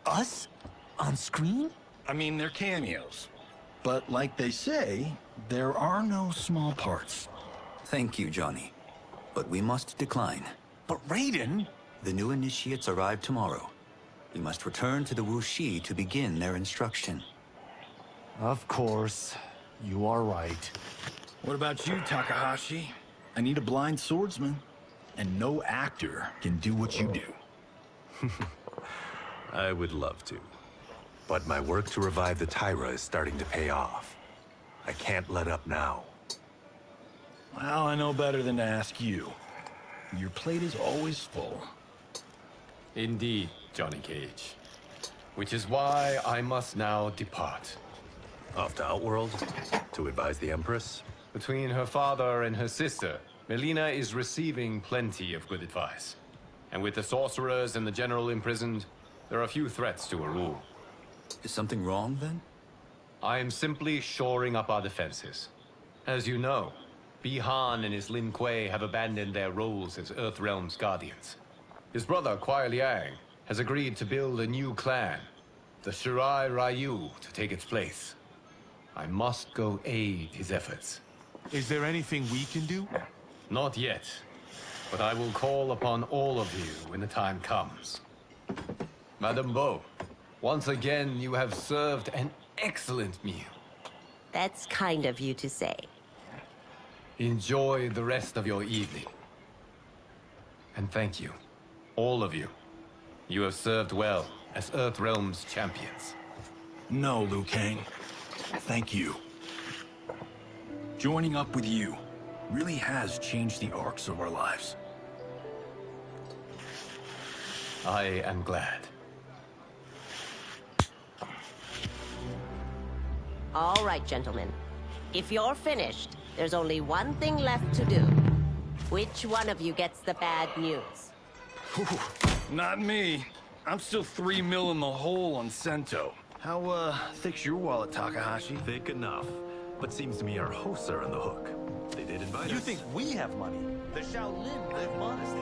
[SPEAKER 12] Us? On screen?
[SPEAKER 14] I mean, they're cameos. But like they say, there are no small parts.
[SPEAKER 15] Thank you, Johnny. But we must decline.
[SPEAKER 12] But Raiden?
[SPEAKER 15] The new initiates arrive tomorrow. We must return to the Wuxi to begin their instruction.
[SPEAKER 17] Of course. You are right.
[SPEAKER 14] What about you, Takahashi? I need a blind swordsman. And no actor can do what you do.
[SPEAKER 20] I would love to. But my work to revive the Tyra is starting to pay off. I can't let up now.
[SPEAKER 14] Well, I know better than to ask you. Your plate is always full.
[SPEAKER 5] Indeed, Johnny Cage. Which is why I must now depart.
[SPEAKER 20] Off to Outworld? To advise the Empress?
[SPEAKER 5] Between her father and her sister, Melina is receiving plenty of good advice. And with the sorcerers and the general imprisoned, there are few threats to her rule.
[SPEAKER 15] Is something wrong, then?
[SPEAKER 5] I am simply shoring up our defenses. As you know, Bi-Han and his Lin Kuei have abandoned their roles as Earthrealm's guardians. His brother, Kuai Liang, has agreed to build a new clan, the Shirai Ryu, to take its place. I must go aid his efforts.
[SPEAKER 17] Is there anything we can do?
[SPEAKER 5] Not yet, but I will call upon all of you when the time comes. Madame Bo, once again you have served an excellent meal.
[SPEAKER 7] That's kind of you to say.
[SPEAKER 5] Enjoy the rest of your evening. And thank you, all of you. You have served well as Earthrealm's champions.
[SPEAKER 14] No, Liu Kang. Thank you. Joining up with you really has changed the arcs of our lives.
[SPEAKER 5] I am glad.
[SPEAKER 7] All right, gentlemen. If you're finished, there's only one thing left to do. Which one of you gets the bad news?
[SPEAKER 14] Not me. I'm still 3 mil in the hole on Sento. How, thick's your wallet, Takahashi?
[SPEAKER 20] Thick enough. But seems to me our hosts are on the hook. They did invite us.
[SPEAKER 17] You think we have money? The Shaolin live modestly.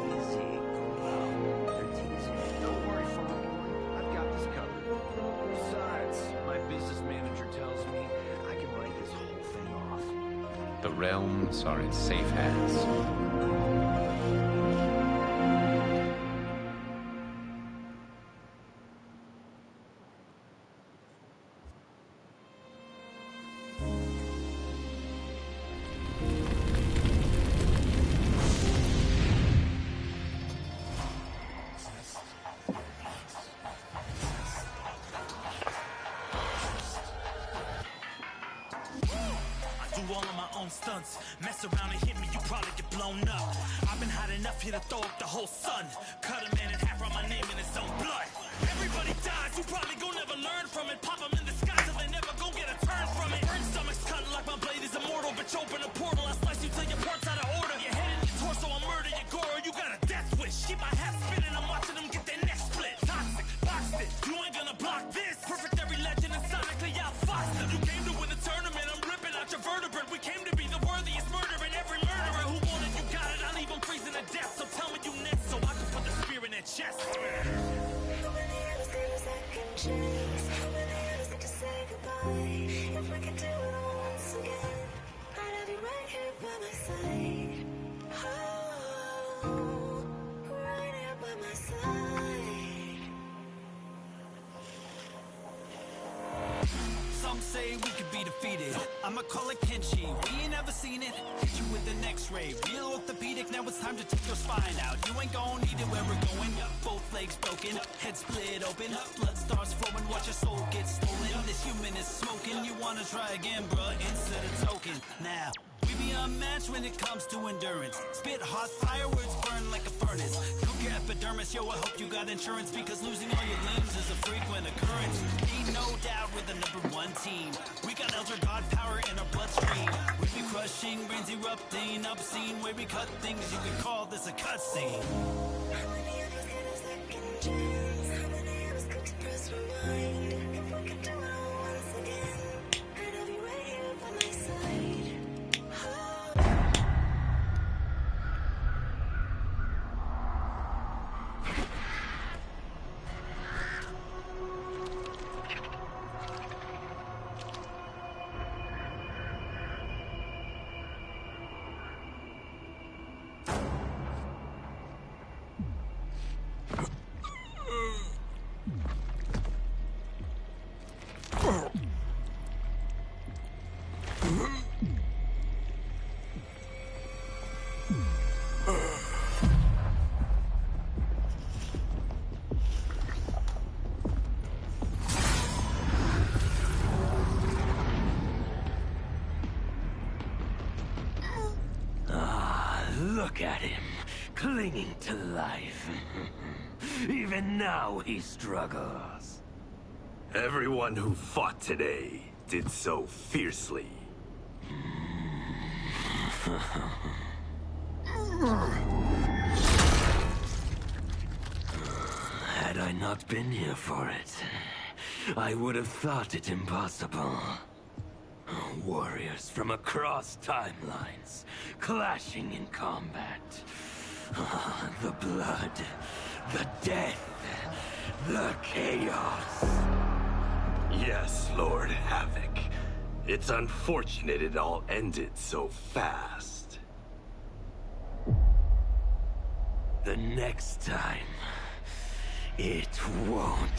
[SPEAKER 14] Don't worry, Father. I've got this covered. Besides, my business manager tells me I can write this whole thing off.
[SPEAKER 5] The realms are in safe hands.
[SPEAKER 21] Stunts. Mess around and hit me, you probably get blown up. I've been hot enough here to throw up the whole sun. Cut a man in half, write my name in his own blood. Everybody dies, you probably gon' never learn from it. Pop them in the sky till they never gon' get a turn from it. Burn stomachs cutting like my blade is immortal. Bitch, open a portal, I slice you till your parts out of order. Your head and your torso, I murder your gore. You got a death wish. Keep my hat spinning, I'm watching them get their necks split. Toxic, boxed it, you ain't gonna block this. Perfect every legend and sonically outfoxed them. You came to win the tournament, I'm ripping out your vertebrae. We came to be the worthiest murder, and every murderer who wanted you got it. I'll leave them freezing to death. So tell me you next, so I can put the spear in their chest. If we could do it all once again, I'd have you right here by my side. Oh, right here by my side. Some say we could be defeated. I'ma call it Kenshi. We ain't ever seen it. Hit you with an X-ray. Real orthopedic. Now it's time to take your spine out. You ain't gon' need it where we're going. Both legs broken, head split open. Blood starts flowing. Watch your soul get stolen. This human is smoking. You wanna try again, bruh? Instead of token. Now we be unmatched when it comes to endurance. Spit hot fireworks, burn like a furnace. Cook your epidermis, yo, I hope you got insurance, because losing all your limbs is a frequent occurrence. Ain't no doubt we're the #1 team. We got Elder God power in our bloodstream. We be crushing, brains erupting, obscene. Way we cut things, you could call this a cutscene. How many of us get a second chance? How many of us could to press rewind? If we could do it all once again, I'd have you right here by my side.
[SPEAKER 8] Look at him, clinging to life. Even now he struggles.
[SPEAKER 20] Everyone who fought today did so fiercely.
[SPEAKER 8] Had I not been here for it, I would have thought it impossible. Warriors from across timelines, clashing in combat. The blood, the death, the chaos.
[SPEAKER 20] Yes, Lord Havoc. It's unfortunate it all ended so fast.
[SPEAKER 8] The next time, it won't.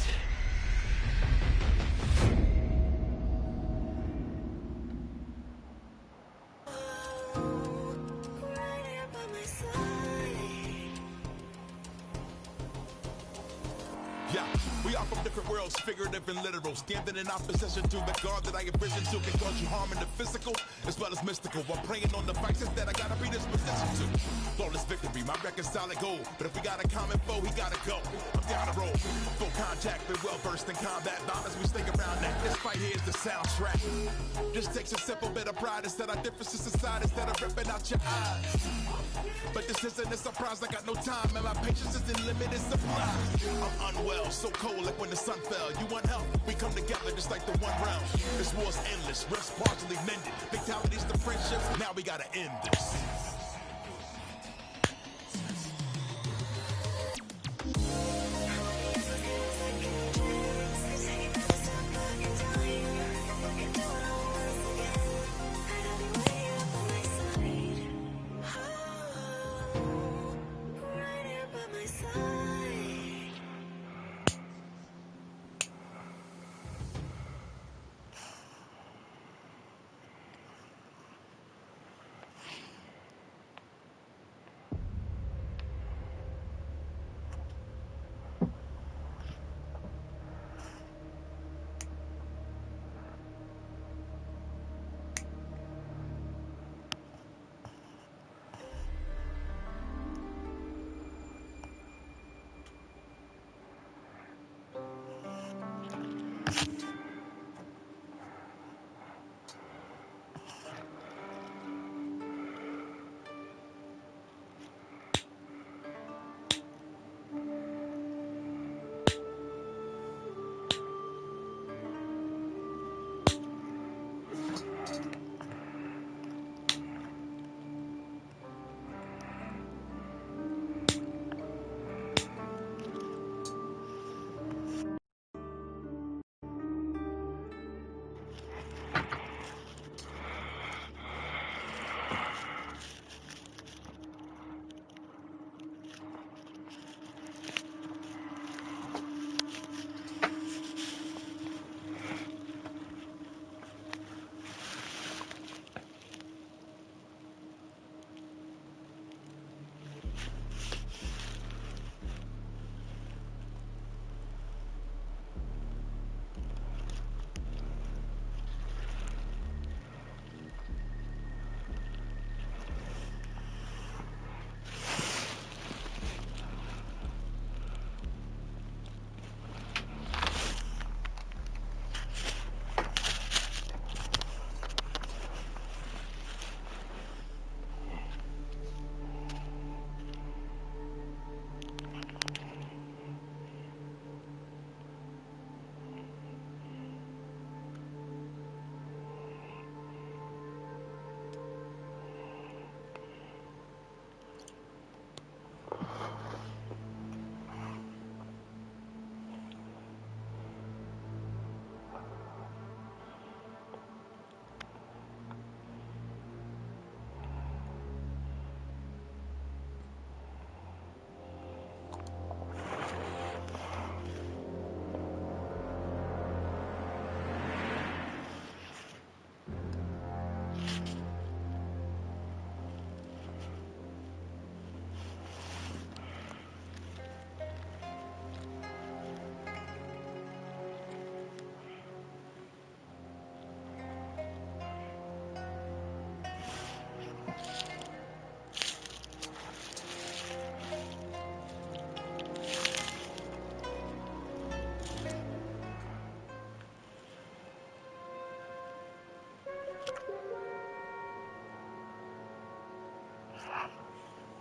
[SPEAKER 22] Yeah, we are from different worlds, figurative and literal. Standing in opposition to the God that I have risen to can cause you harm in the physical as well as mystical. I'm praying on the vices that I gotta be disposition to. Flawless victory, my record's solid gold. But if we got a common foe, he gotta go. I'm down the road, full contact, been well versed in combat. Bombers, we stick around that. This fight here is the soundtrack. Just takes a simple bit of pride instead of differences aside, instead of ripping out your eyes. But this isn't a surprise, I got no time, and my patience is in limited supply. I'm unwell, so cold like when the sun fell. You want help? We come together just like the one round. This war's endless, rust partially mended. Fatalities to friendships, now we gotta end this.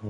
[SPEAKER 1] So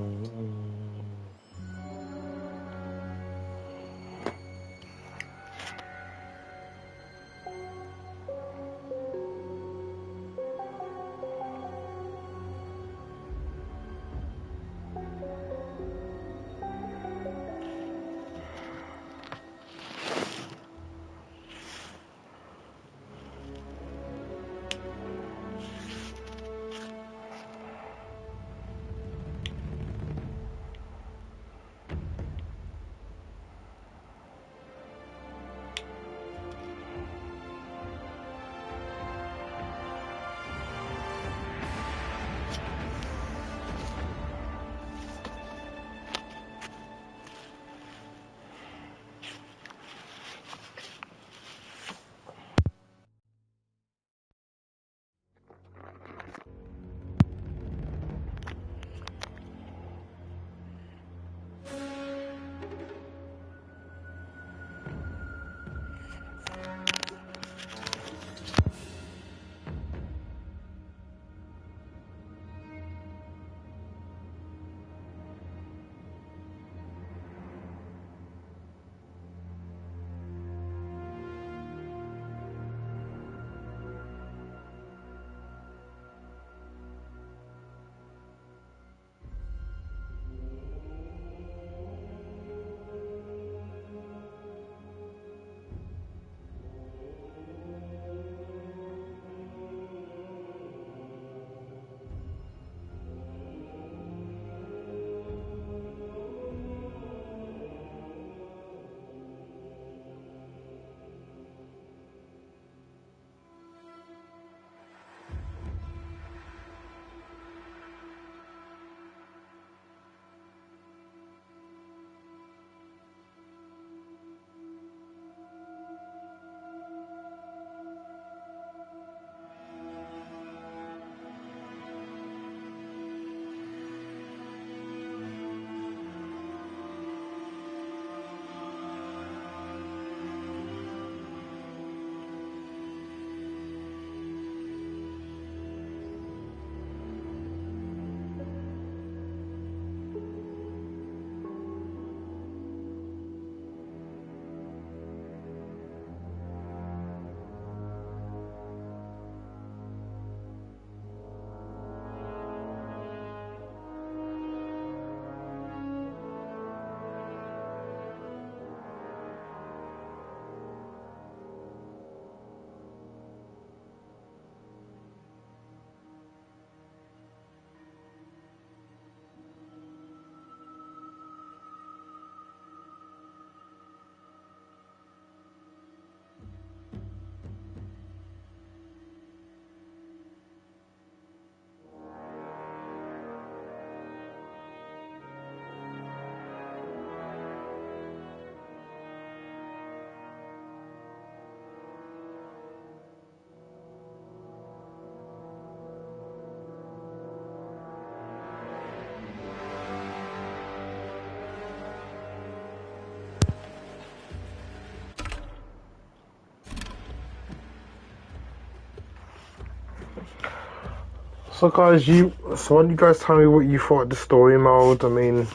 [SPEAKER 1] guys, so why don't you guys tell me what you thought of the story mode? I mean,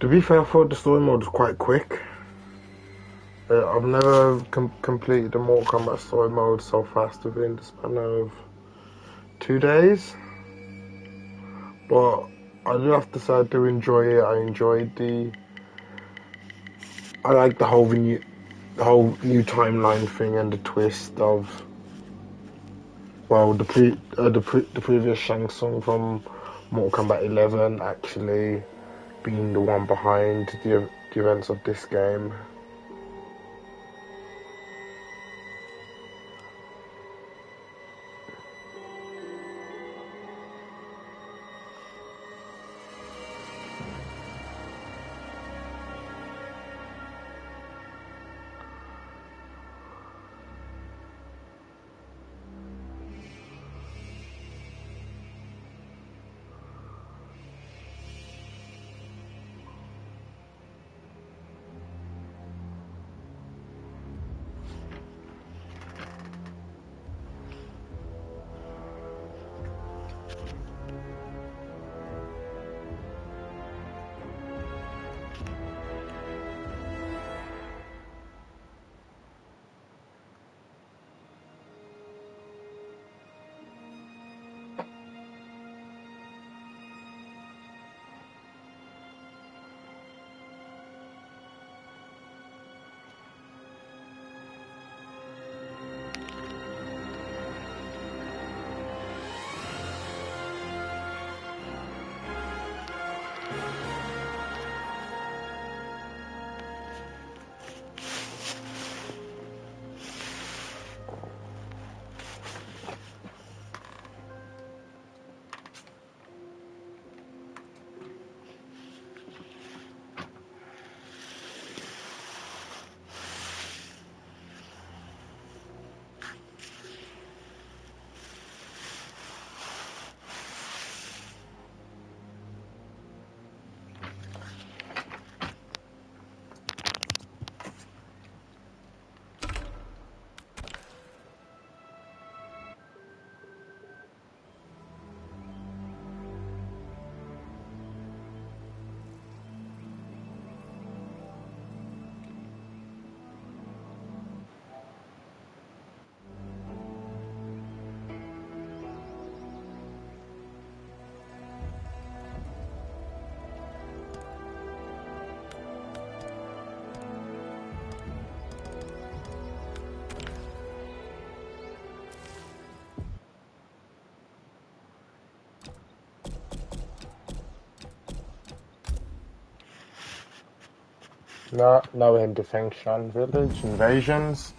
[SPEAKER 1] to be fair, I thought the story mode was quite quick. I've never completed the Mortal Kombat story mode so fast within the span of 2 days. But I do have to say I do enjoy it. I like the whole new timeline thing and the twist of, well, the previous Shang Tsung from Mortal Kombat 11 actually being the one behind the events of this game. No intervention. Village invasions.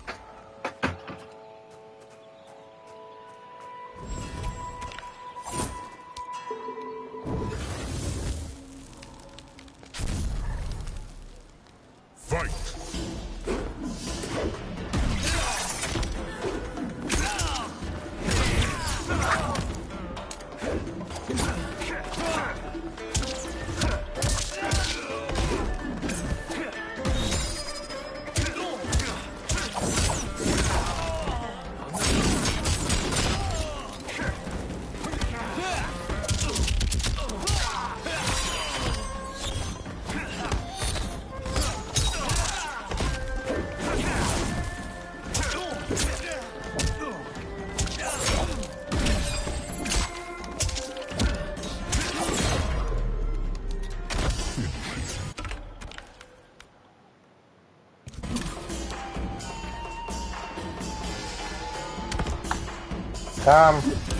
[SPEAKER 1] Come.